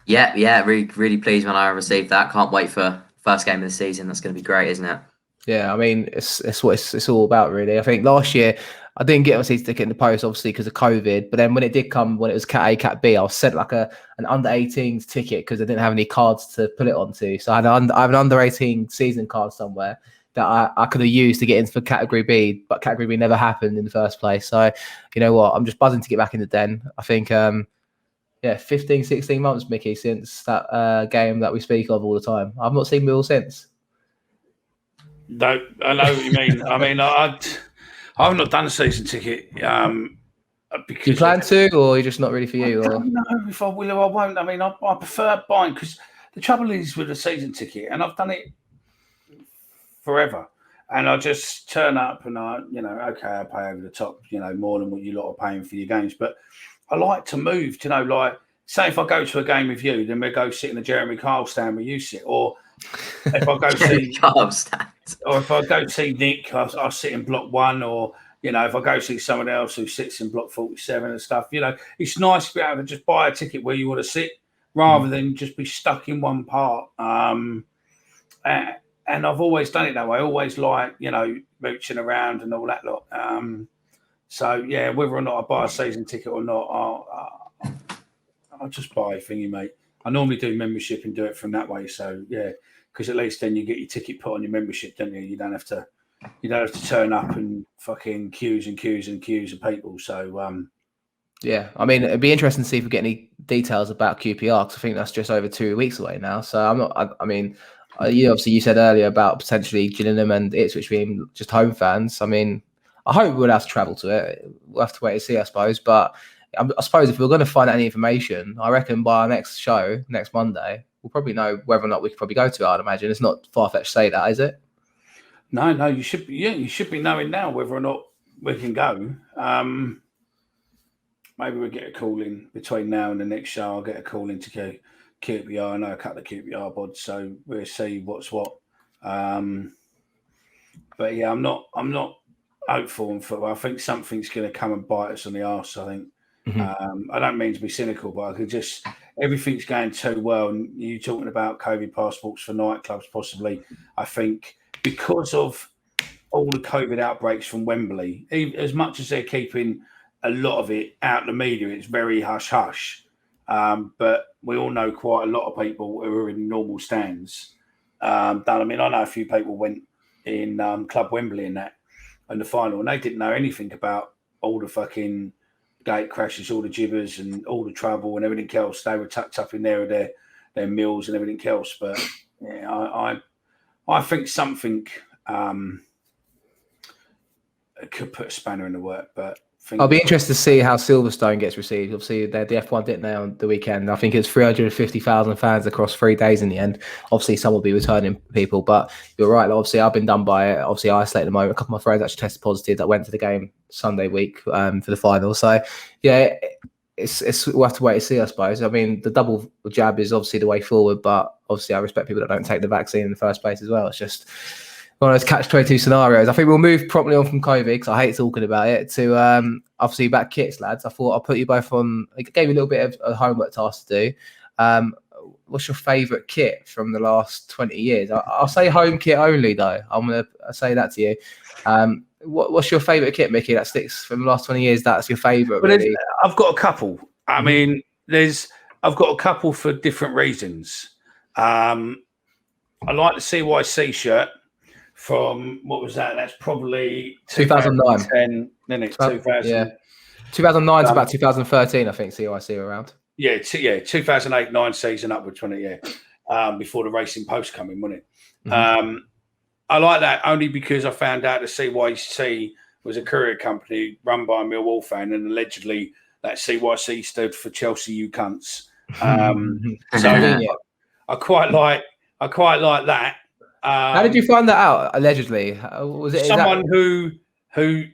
Yeah, really, really pleased when I received that. Can't wait for first game of the season. That's going to be great, isn't it? Yeah, I mean, it's what it's all about, really. I think last year I didn't get my season ticket in the post, obviously, because of COVID. But then when it did come, when it was Cat A, Cat B, I was sent like an under 18s ticket because I didn't have any cards to put it onto. So I have an under 18 season card somewhere. that I could have used to get into Category B, but Category B never happened in the first place. So, you know what? I'm just buzzing to get back in the Den. I think, 15, 16 months, Mickey, since that game that we speak of all the time. I've not seen Millwall since. No, I know what you mean. I mean, I've not done a season ticket. Because you plan to, or you're just not really for you? I don't know if I will or I won't. I mean, I prefer buying, because the trouble is with a season ticket, and I've done it forever, and I just turn up and I pay over the top, more than what you lot are paying for your games. But I like to move, like, say if I go to a game with you, then we go sit in the Jeremy Kyle stand where you sit, or if I go see Kyle stand, or if I go see Nick, I'll sit in block 1, or if I go see someone else who sits in block 47 and stuff, it's nice to be able to just buy a ticket where you want to sit rather than just be stuck in one part. And I've always done it that way. I always like, mooching around and all that lot. So, yeah, whether or not I buy a season ticket or not, I'll just buy a thingy, mate. I normally do membership and do it from that way. So, yeah, because at least then you get your ticket put on your membership, don't you? You don't have to turn up and fucking queues and queues and queues of people. So, yeah, I mean, it'd be interesting to see if we get any details about QPR, because I think that's just over 2 weeks away now. So I'm not. I mean, you said earlier about potentially Gillingham and Ipswich being just home fans. I mean, I hope we'll have to travel to it. We'll have to wait and see, I suppose. But I suppose if we're going to find out any information, I reckon by our next show, next Monday, we'll probably know whether or not we could probably go to it. I'd imagine it's not far-fetched to say that, is it? No, you should be. Yeah, you should be knowing now whether or not we can go. Maybe we'll get a call in between now and the next show. I'll get a call in to QPR. I know a couple of QPR bods, so we'll see what's what. But yeah, I'm not hopeful and football. I think something's going to come and bite us on the arse. I think. I don't mean to be cynical, but I could just everything's going too well. And you talking about COVID passports for nightclubs, possibly. I think because of all the COVID outbreaks from Wembley, as much as they're keeping a lot of it out of the media, it's very hush-hush. But we all know quite a lot of people who are in normal stands. I mean, I know a few people went in Club Wembley in the final, and they didn't know anything about all the fucking gate crashes, all the gibbers and all the trouble and everything else. They were tucked up in there with their meals and everything else. But yeah, I think something could put a spanner in the work, but I'll be interested to see how Silverstone gets received. Obviously, the F1 didn't they on the weekend? I think it's 350,000 fans across 3 days in the end. Obviously, some will be returning people, but you're right. Obviously, I've been done by it. Obviously, isolated at the moment. A couple of my friends actually tested positive that went to the game Sunday week for the final. So, yeah, we'll have to wait and see, I suppose. I mean, the double jab is obviously the way forward, but obviously, I respect people that don't take the vaccine in the first place as well. It's just one of those catch-22 scenarios. I think we'll move properly on from COVID, because I hate talking about it, to obviously back kits, lads. I thought I'll put you both on. I gave you a little bit of a homework task to do. What's your favourite kit from the last 20 years? I'll say home kit only, though. I'm going to say that to you. What's your favourite kit, Mickey, that sticks from the last 20 years? That's your favourite, really? I've got a couple. I mean, I've got a couple for different reasons. I like the CYC shirt. From what was that? That's probably 2009. Then it's 2000. Yeah, 2009 to about 2013, I think. CIC around. Yeah, 2008-9 season upwards, wasn't it? Yeah, before the Racing Post come in, wasn't it? I like that only because I found out the CYC was a courier company run by a Millwall fan, and allegedly that CYC stood for Chelsea, you cunts. So I quite like that. How did you find that out? Allegedly, was it someone who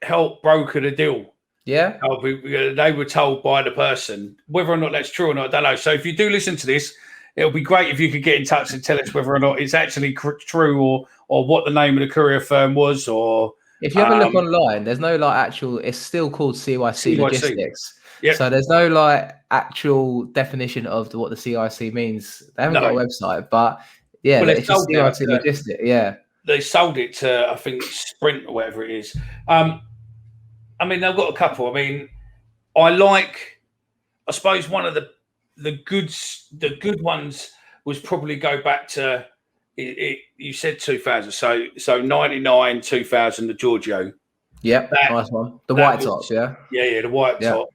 helped broker the deal? Yeah, they were told by the person. Whether or not that's true or not, I don't know. So if you do listen to this, it'll be great if you could get in touch and tell us whether or not it's actually true, or what the name of the courier firm was. Or if you have a look online, there's no actual. It's still called CYC Logistics. Yep. So there's no actual definition of what the CIC means. They haven't got a website, but. Yeah, it's just CIC Logistics. Yeah, they sold it to, I think, Sprint or whatever it is. I mean, they've got a couple. I mean, I suppose one of the good ones was probably go back to, you said 2000, so 99, 2000, the Giorgio. Yep, nice one. The white top, yeah? Yeah, the white top.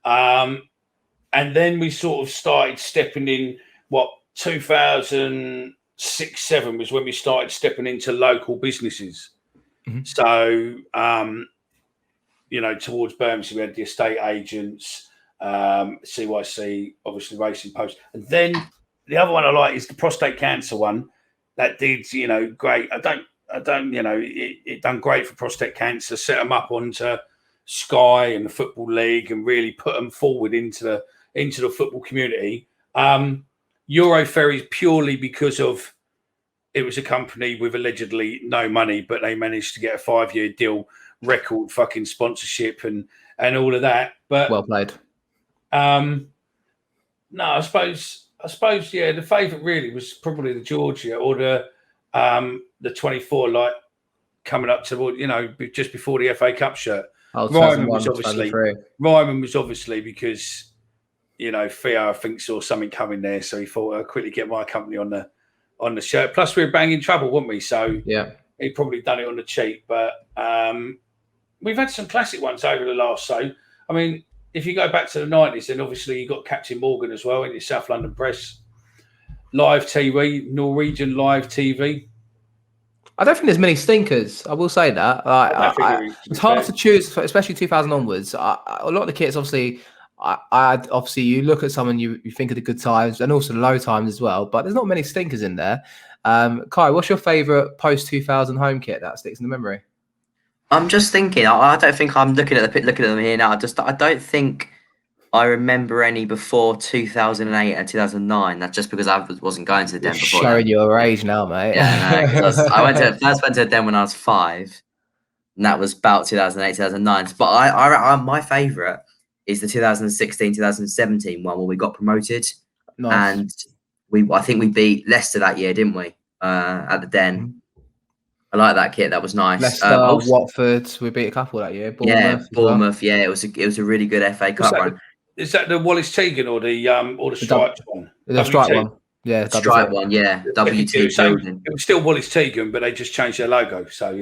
And then we sort of started stepping in, 2006, 7 was when we started stepping into local businesses. Mm-hmm. So, towards Birmingham, we had the estate agents, CYC, obviously Racing Post. And then the other one I like is the prostate cancer one. That did, great. I don't, it done great for prostate cancer, set them up onto Sky and the Football League and really put them forward into the football community. Euro Ferries purely because of it was a company with allegedly no money, but they managed to get a 5-year deal, record fucking sponsorship and all of that. But well played. No, I suppose, yeah, the favourite really was probably the Georgia or the 24, like coming up to just before the FA Cup shirt. Ryman was obviously because Theo I think saw something coming there, so he thought I'd quickly get my company on the shirt. Plus we were banging trouble, weren't we? So yeah, he probably done it on the cheap. But we've had some classic ones over the last. So I mean, if you go back to the 90s, then obviously you got Captain Morgan as well in your South London Press. Live TV, Norwegian live TV. I don't think there's many stinkers. I will say that. It's hard to choose, especially 2000 onwards. A lot of the kits, obviously, obviously you look at someone, you think of the good times and also the low times as well. But there's not many stinkers in there. Kai, what's your favourite post 2000 home kit that sticks in the memory? I'm just thinking. I don't think I'm looking at them here now. I don't think I remember any before 2008 and 2009. That's just because I wasn't going to the Den before. Showing your age now, mate. Yeah, no, I first went to the Den when I was 5, and that was about 2008, 2009. But I my favourite is the 2016, 2017 one where we got promoted, and I think we beat Leicester that year, didn't we? At the Den. Mm-hmm. I like that kit. That was nice. Leicester, Watford, we beat a couple that year. Bournemouth. Yeah, it was a really good FA Cup run. Is that the Wallace Tegan or the striped one? The striped one. Yeah, striped one. Yeah, WT. It was still Wallace Tegan, but they just changed their logo. So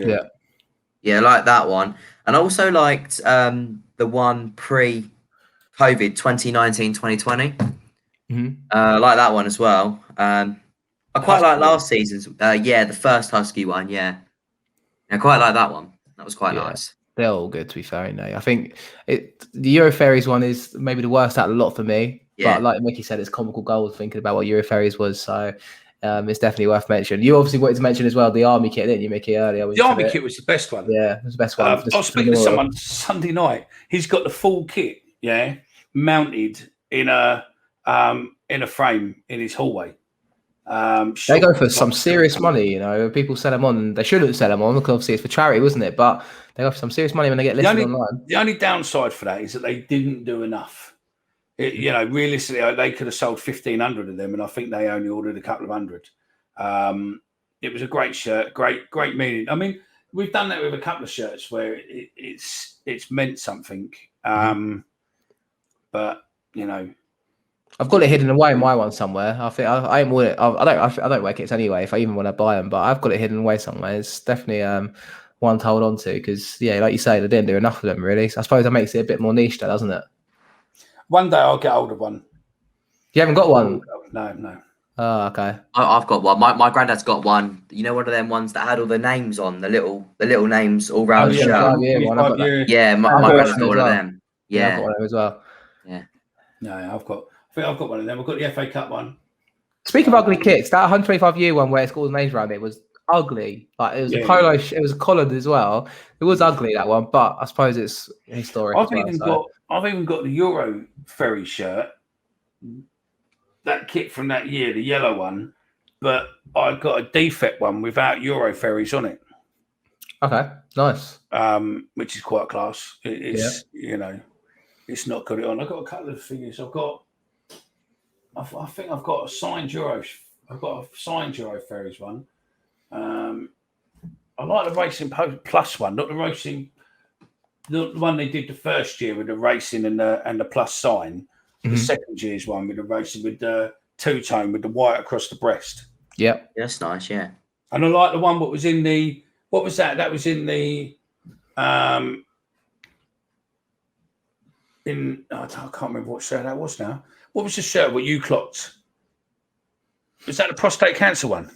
yeah, I like that one, and I also liked the one pre-COVID 2019, 2020. Mm-hmm. I like that one as well. I quite like last season's. The first Husky one. Yeah, I quite like that one. That was quite nice. They're all good, to be fair. I think the Euro Ferries one is maybe the worst out of the lot for me. Yeah. But like Micky said, it's comical gold thinking about what Euro Ferries was. So it's definitely worth mentioning. You obviously wanted to mention as well the Army kit, didn't you, Micky, earlier? The Army kit was the best one. Yeah, it was the best one. I was speaking to someone Sunday night. He's got the full kit, mounted in a frame in his hallway. They go for some serious money, People sell them on. They shouldn't sell them on because obviously it's for charity, wasn't it? But they go for some serious money when they get listed online. The only downside for that is that they didn't do enough. Realistically, they could have sold 1,500 of them, and I think they only ordered a couple of hundred. It was a great shirt, great meaning. I mean, we've done that with a couple of shirts where it's meant something. But I've got it hidden away in my one somewhere. I think I ain't worn it. I don't wear kits anyway. If I even want to buy them, but I've got it hidden away somewhere. It's definitely one to hold on to because like you say, they didn't do enough of them really. So I suppose that makes it a bit more niche, though, doesn't it? One day I'll get hold of one. You haven't got one? No. Oh, okay. I've got one. My granddad's got one. One of them ones that had all the names on, the little names all round the shirt. My granddad's got one of them. Yeah, I've got one of them as well. Yeah. No, I think I've got one of them. I've got the FA Cup one. Speaking of ugly kits, that 125-year one where it's got all the names around it was ugly. Like it was a polo. It was collared as well. It was ugly, that one, but I suppose it's historic. I've even got the Euro Ferry shirt, that kit from that year, the yellow one, but I got a defect one without Euro Ferries on it. Okay, nice. Which is quite class. It's it's not got it on. I've got a couple of figures. I think I've got a signed Euro. I've got a signed Euro Ferries one. I like the Racing Plus one, not the Racing. The one they did the first year with the racing and the plus sign. Mm-hmm. The second year's one with the racing with the two-tone with the white across the breast. Yep. That's nice, yeah. And I like the one that was in the, what was that? That was in the, I can't remember what shirt that was now. What was the shirt what you clocked? Was that the prostate cancer one?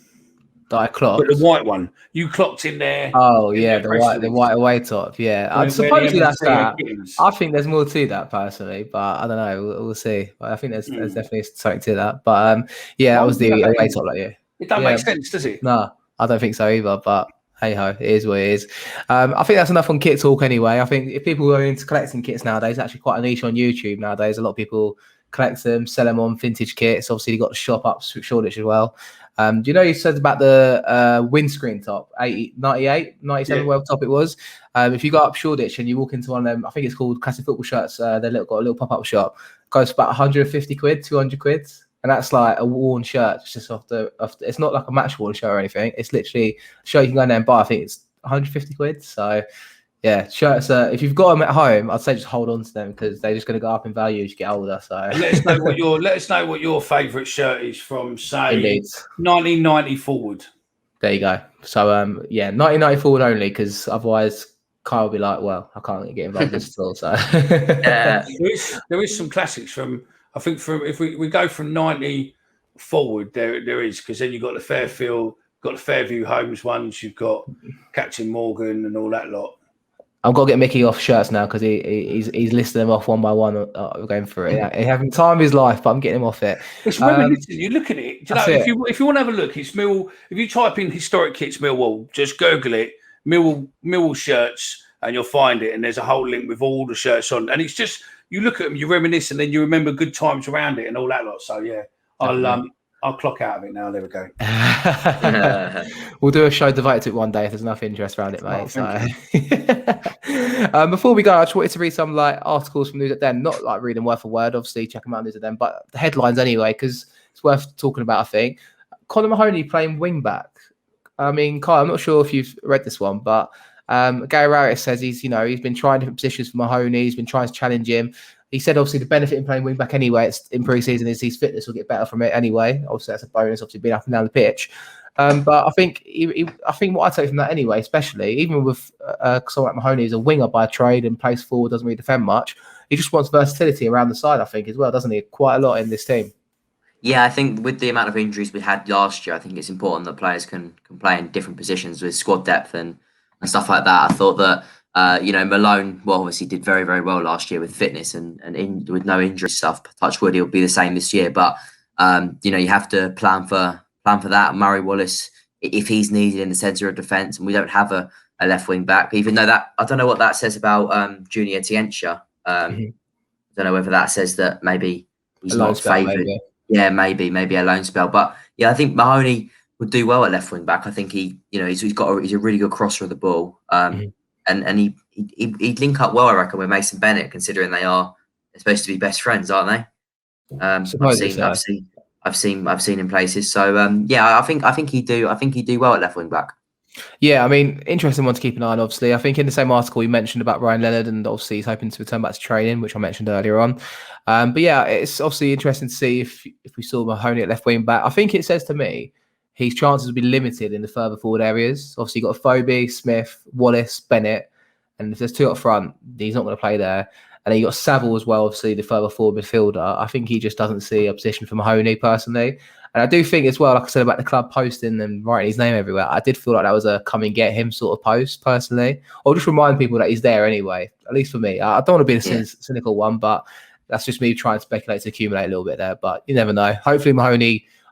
That I clocked. But the white one. You clocked in there. Oh, yeah, the white away top. Yeah. I'd supposedly that's that. I think there's more to that personally, but I don't know. We'll see. But I think there's definitely something to that. But that was the away top that year. It don't make sense, does it? No, I don't think so either. But hey ho, it is what it is. I think that's enough on kit talk anyway. I think if people are into collecting kits nowadays, it's actually quite a niche on YouTube nowadays. A lot of people collect them, sell them on vintage kits. Obviously, you got the shop up Shoreditch as well. Do you know you said about the windscreen top, 98, 97 World top it was? If you go up Shoreditch and you walk into one of them, I think it's called Classic Football Shirts, got a little pop-up shop, goes for about 150 quid, 200 quid. And that's like a worn shirt. It's just off the it's not like a match worn shirt or anything. It's literally a shirt you can go in there and buy. I think it's 150 quid. So yeah, shirts. If you've got them at home, I'd say just hold on to them because they're just going to go up in value as you get older. So let us know what your favourite shirt is from, say, Indeed. 1990 forward. There you go. So 1990 forward only, because otherwise Kai will be like, well, I can't get involved in this at all. So there is some classics from. I think if we go from 90 forward, there is, because then you've got the Fairview Homes ones, you've got Captain Morgan and all that lot. I've got to get Mickey off shirts now because he's listing them off one by one. Going through it. He's having time of his life, but I'm getting him off it. It's reminiscent. You look at it. If you want to have a look, it's Millwall. If you type in historic kits Millwall, just Google it, Millwall shirts, and you'll find it. And there's a whole link with all the shirts on. And it's just, you look at them, you reminisce, and then you remember good times around it and all that lot. So yeah, I'll clock out of it now. There we go. We'll do a show devoted to it one day if there's enough interest around it, mate. Before we go, I just wanted to read some articles from News at Den. Not like reading word for word, obviously. Check them out on News at Den, but the headlines anyway, because it's worth talking about. I think Conor Mahoney playing wing back. I mean, Kai, I'm not sure if you've read this one, but Gary Rowett says he's been trying different positions for Mahoney. He's been trying to challenge him. He said, obviously, the benefit in playing wing back anyway, it's in pre-season, is his fitness will get better from it anyway. Obviously, that's a bonus. Obviously, being up and down the pitch. But I think what I take from that anyway, especially even with someone like Mahoney, is a winger by trade and plays forward, doesn't really defend much. He just wants versatility around the side, I think, as well, doesn't he? Quite a lot in this team. Yeah, I think with the amount of injuries we had last year, I think it's important that players can play in different positions with squad depth and stuff like that. I thought that Malone, obviously did very, very well last year with fitness and with no injury stuff. Touch wood, he'll be the same this year. But you have to plan for that. Murray Wallace, if he's needed in the centre of defence, and we don't have a left wing back, even though that, I don't know what that says about Junior Tiencha. I don't know whether that says that maybe he's not favoured. Yeah, maybe a loan spell. But yeah, I think Mahoney would do well at left wing back. I think he's a really good crosser of the ball. And he'd link up well, I reckon, with Mason Bennett, considering they're supposed to be best friends, aren't they? I've seen in places. So I think he'd do well at left wing back. Yeah, I mean, interesting one to keep an eye on, obviously. I think in the same article you mentioned about Ryan Leonard, and obviously he's hoping to return back to training, which I mentioned earlier on. But yeah, it's obviously interesting to see if we saw Mahoney at left wing back. I think it says to me his chances will be limited in the further forward areas. Obviously, you've got Phobie, Smith, Wallace, Bennett, and if there's two up front, he's not going to play there. And then you got Saville as well, obviously the further forward midfielder. I think he just doesn't see a position for Mahoney personally. And I do think as well, like I said about the club posting and writing his name everywhere, I did feel like that was a come and get him sort of post personally. Or just remind people that he's there anyway, at least for me. I don't want to be the cynical one, but that's just me trying to speculate to accumulate a little bit there. But you never know. Hopefully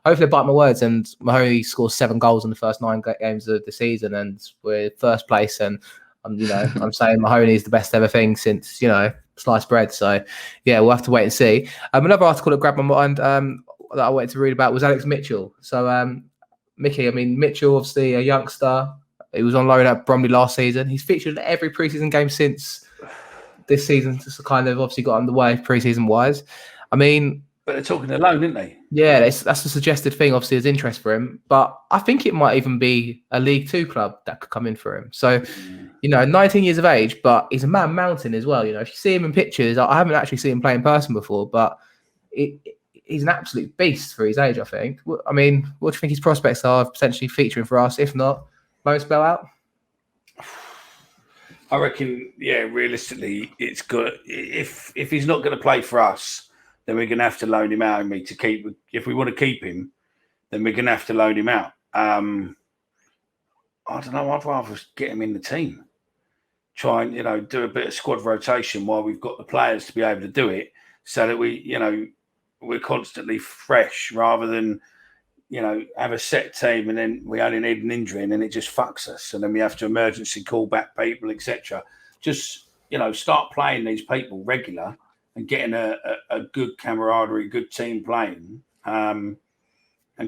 I bite my words and Mahoney scores 7 goals in the first 9 games of the season and we're first place. And I'm saying Mahoney is the best ever thing since, sliced bread. So yeah, we'll have to wait and see. Another article that grabbed my mind that I wanted to read about was Alex Mitchell. So Mickey, I mean, Mitchell, obviously a youngster. He was on loan at Bromley last season. He's featured in every preseason game since this season. Just kind of obviously got underway preseason wise. I mean, but they're talking a loan, didn't they? Yeah, that's the suggested thing. Obviously, there's interest for him, but I think it might even be a League Two club that could come in for him. So, 19 years of age, but he's a man mountain as well. If you see him in pictures, I haven't actually seen him play in person before, but he's an absolute beast for his age, I think. I mean, what do you think his prospects are potentially featuring for us? If not, loan spell out? I reckon, realistically, it's good. If he's not going to play for us, then we're going to have to loan him out. And to keep, if we want to keep him, then we're going to have to loan him out. I don't know. I'd rather get him in the team. Try and do a bit of squad rotation while we've got the players to be able to do it, so that we're constantly fresh, rather than have a set team and then we only need an injury and then it just fucks us, and then we have to emergency call back people, etc. Just start playing these people regular and getting a good camaraderie, good team playing, and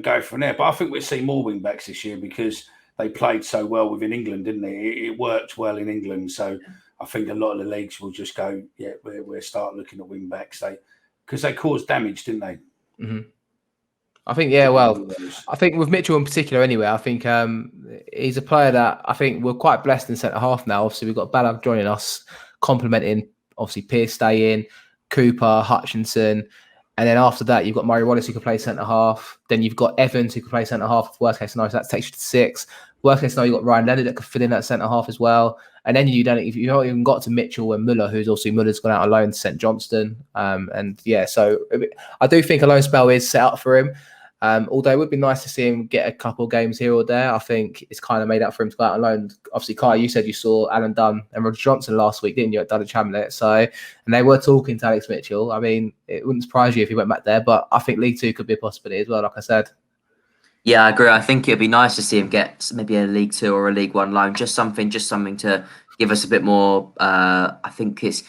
go from there. But I think we'll see more wing backs this year because they played so well within England, didn't they? It worked well in England. So I think a lot of the leagues will just go, we'll start looking at wing backs. Because they caused damage, didn't they? Mm-hmm. I think, I think with Mitchell in particular anyway, I think he's a player that I think we're quite blessed in centre half now. Obviously, we've got Ballack joining us, complementing, obviously, Pearce staying, Cooper, Hutchinson. And then after that, you've got Murray Wallace who can play centre half. Then you've got Evans who can play centre half. Worst case scenario, so that takes you to 6. Worst case scenario, you've got Ryan Leonard that could fit in that centre half as well. And then you've not even got to Mitchell and Muller, Muller's gone out on loan to St Johnston. So I do think a loan spell is set up for him. Although it would be nice to see him get a couple of games here or there. I think it's kind of made up for him to go out on loan. Obviously, Kai, you said you saw Alan Dunn and Roger Johnson last week, didn't you, at Dulwich Hamlet? And they were talking to Alex Mitchell. I mean, it wouldn't surprise you if he went back there, but I think League Two could be a possibility as well, like I said. Yeah, I agree. I think it'd be nice to see him get maybe a League Two or a League One loan, just something to give us a bit more. I think it's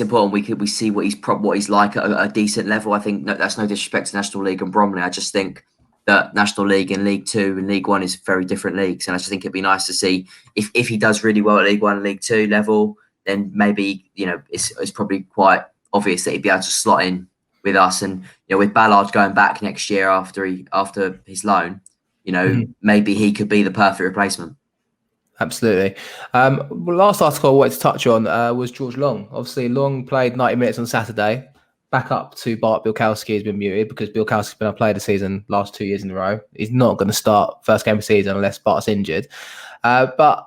important we see what he's like at a decent level. I think that's no disrespect to National League and Bromley. I just think that National League and League Two and League One is very different leagues, and I just think it'd be nice to see if he does really well at League One and League Two level, then maybe it's probably quite obvious that he'd be able to slot in with us. And with Ballard going back next year after his loan, maybe he could be the perfect replacement. Absolutely. Last article I wanted to touch on was George Long. Obviously, Long played 90 minutes on Saturday. Back up to Bart Bielkowski has been muted because Bielkowski's been our player of the season last 2 years in a row. He's not going to start first game of the season unless Bart's injured. But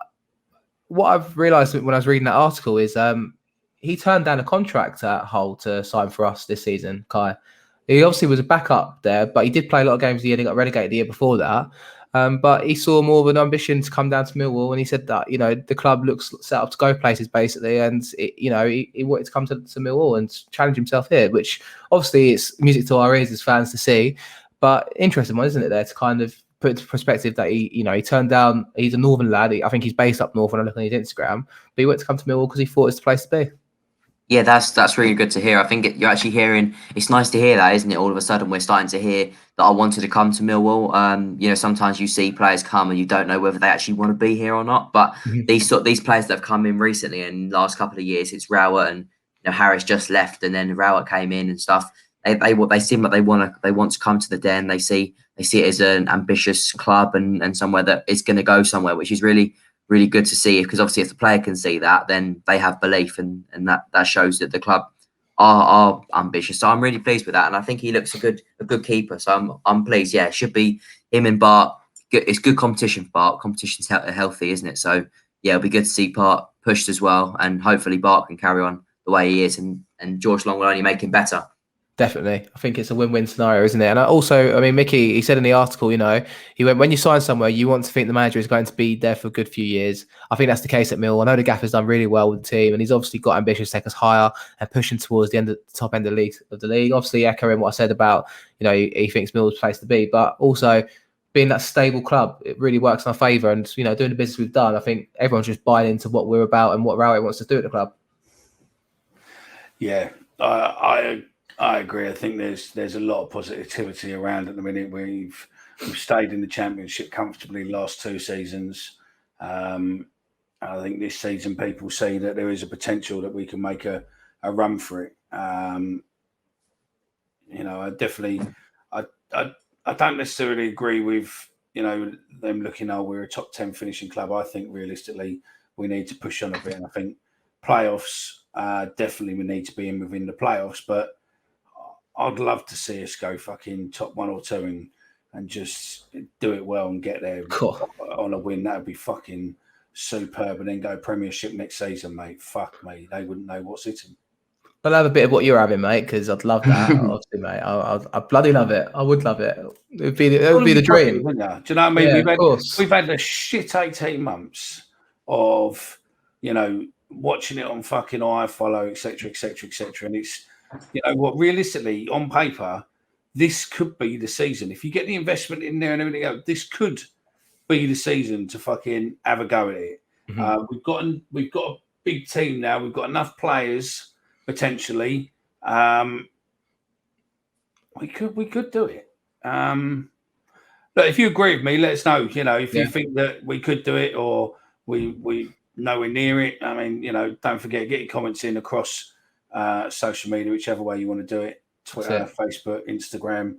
what I've realised when I was reading that article is he turned down a contract at Hull to sign for us this season, Kai. He obviously was a backup there, but he did play a lot of games the year. He got relegated the year before that. But he saw more of an ambition to come down to Millwall, and he said that the club looks set up to go places basically, and he wanted to come to Millwall and challenge himself here, which obviously it's music to our ears as fans to see. But interesting one, isn't it? There to kind of put into perspective that he turned down. He's a northern lad. I think he's based up north when I look on his Instagram, but he went to come to Millwall because he thought it's the place to be. Yeah, that's really good to hear. I think you're actually hearing. It's nice to hear that, isn't it? All of a sudden, we're starting to hear that I wanted to come to Millwall. Sometimes you see players come and you don't know whether they actually want to be here or not. But these players that have come in recently in the last couple of years, it's Rowett and Harris just left, and then Rowett came in and stuff. They seem like they want to come to the Den. They see it as an ambitious club and somewhere that is going to go somewhere, which is really good to see, because obviously if the player can see that, then they have belief, and that shows that the club are ambitious. So I'm really pleased with that, and I think he looks a good keeper. So I'm pleased. Yeah, it should be him and Bart. It's good competition for Bart. Competition's healthy, isn't it? So yeah, it'll be good to see Bart pushed as well, and hopefully Bart can carry on the way he is, and George Long will only make him better. Definitely. I think it's a win-win scenario, isn't it? And Mickey, he said in the article, he went, when you sign somewhere, you want to think the manager is going to be there for a good few years. I think that's the case at Mill. I know the Gaffer's done really well with the team, and he's obviously got ambitions to take us higher and pushing towards the top end of the league. Obviously, echoing what I said about, he thinks Mill's the place to be, but also being that stable club, it really works in our favour. And, doing the business we've done, I think everyone's just buying into what we're about and what Rowett wants to do at the club. Yeah, I agree. I think there's a lot of positivity around at the minute. We've stayed in the Championship comfortably the last 2 seasons. I think this season people see that there is a potential that we can make a run for it. I don't necessarily agree with them looking, we're a top 10 finishing club. I think realistically we need to push on a bit, and I think playoffs definitely we need to be in within the playoffs, but I'd love to see us go fucking top 1 or 2 and just do it well and get there on a win. That would be fucking superb. And then go Premiership next season, mate. Fuck me. They wouldn't know what's hitting. I'll have a bit of what you're having, mate, because I'd love that. Obviously, mate. I bloody love it. I would love it. It would be the dream. Do you know what I mean? Yeah, we've had a shit 18 months of, watching it on fucking iFollow, etc., etc., etc. And it's, what, realistically, on paper, this could be the season. If you get the investment in there and everything else, this could be the season to fucking have a go at it. Mm-hmm. We've got a big team now. We've got enough players potentially. We could do it. Look, if you agree with me, let us know. If you think that we could do it or we nowhere near it. I mean, don't forget, get your comments in across social media, whichever way you want to do it. Twitter, Facebook, Instagram,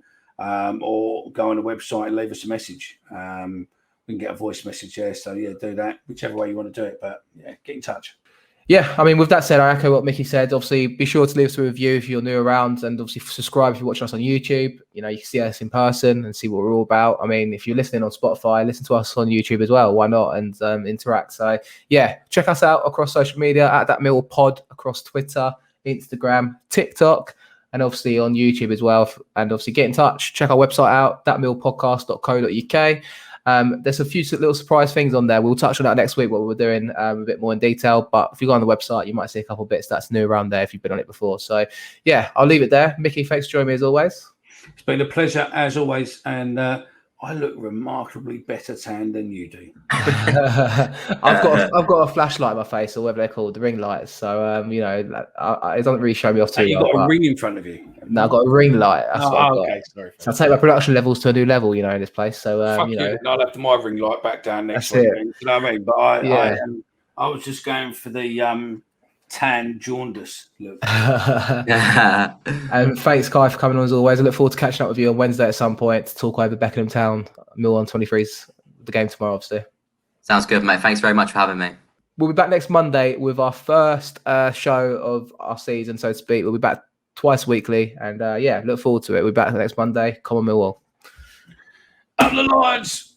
or go on the website and leave us a message. We can get a voice message there. So, do that, whichever way you want to do it. But, get in touch. Yeah, I mean, with that said, I echo what Micky said. Obviously, be sure to leave us a review if you're new around, and obviously subscribe if you're watching us on YouTube. You can see us in person and see what we're all about. I mean, if you're listening on Spotify, listen to us on YouTube as well. Why not? And interact. So, check us out across social media at That Millwall Pod across Twitter, Instagram, TikTok, and obviously on YouTube as well. And obviously, get in touch. Check our website out, thatmillpodcast.co.uk. There's a few little surprise things on there. We'll touch on that next week, what we're doing a bit more in detail. But if you go on the website, you might see a couple of bits that's new around there if you've been on it before. So, I'll leave it there. Micky, thanks for joining me as always. It's been a pleasure as always. And I look remarkably better tanned than you do. I've got a flashlight in my face, or whatever they're called, the ring lights. So, it doesn't really show me off too well. You've got a ring in front of you. No, I've got a ring light. That's what I've got. Okay, sorry. So I take my production levels to a new level, in this place. So, I'll have my ring light back down next week. You know what I mean? But I was just going for the tan jaundice look. And thanks, Kai, for coming on as always. I look forward to catching up with you on Wednesday at some point to talk over Beckenham Town, Millwall 23's the game tomorrow, obviously. Sounds good, mate. Thanks very much for having me. We'll be back next Monday with our first show of our season, so to speak. We'll be back twice weekly, and look forward to it. We'll be back next Monday. Come on, Millwall. Up the Lions!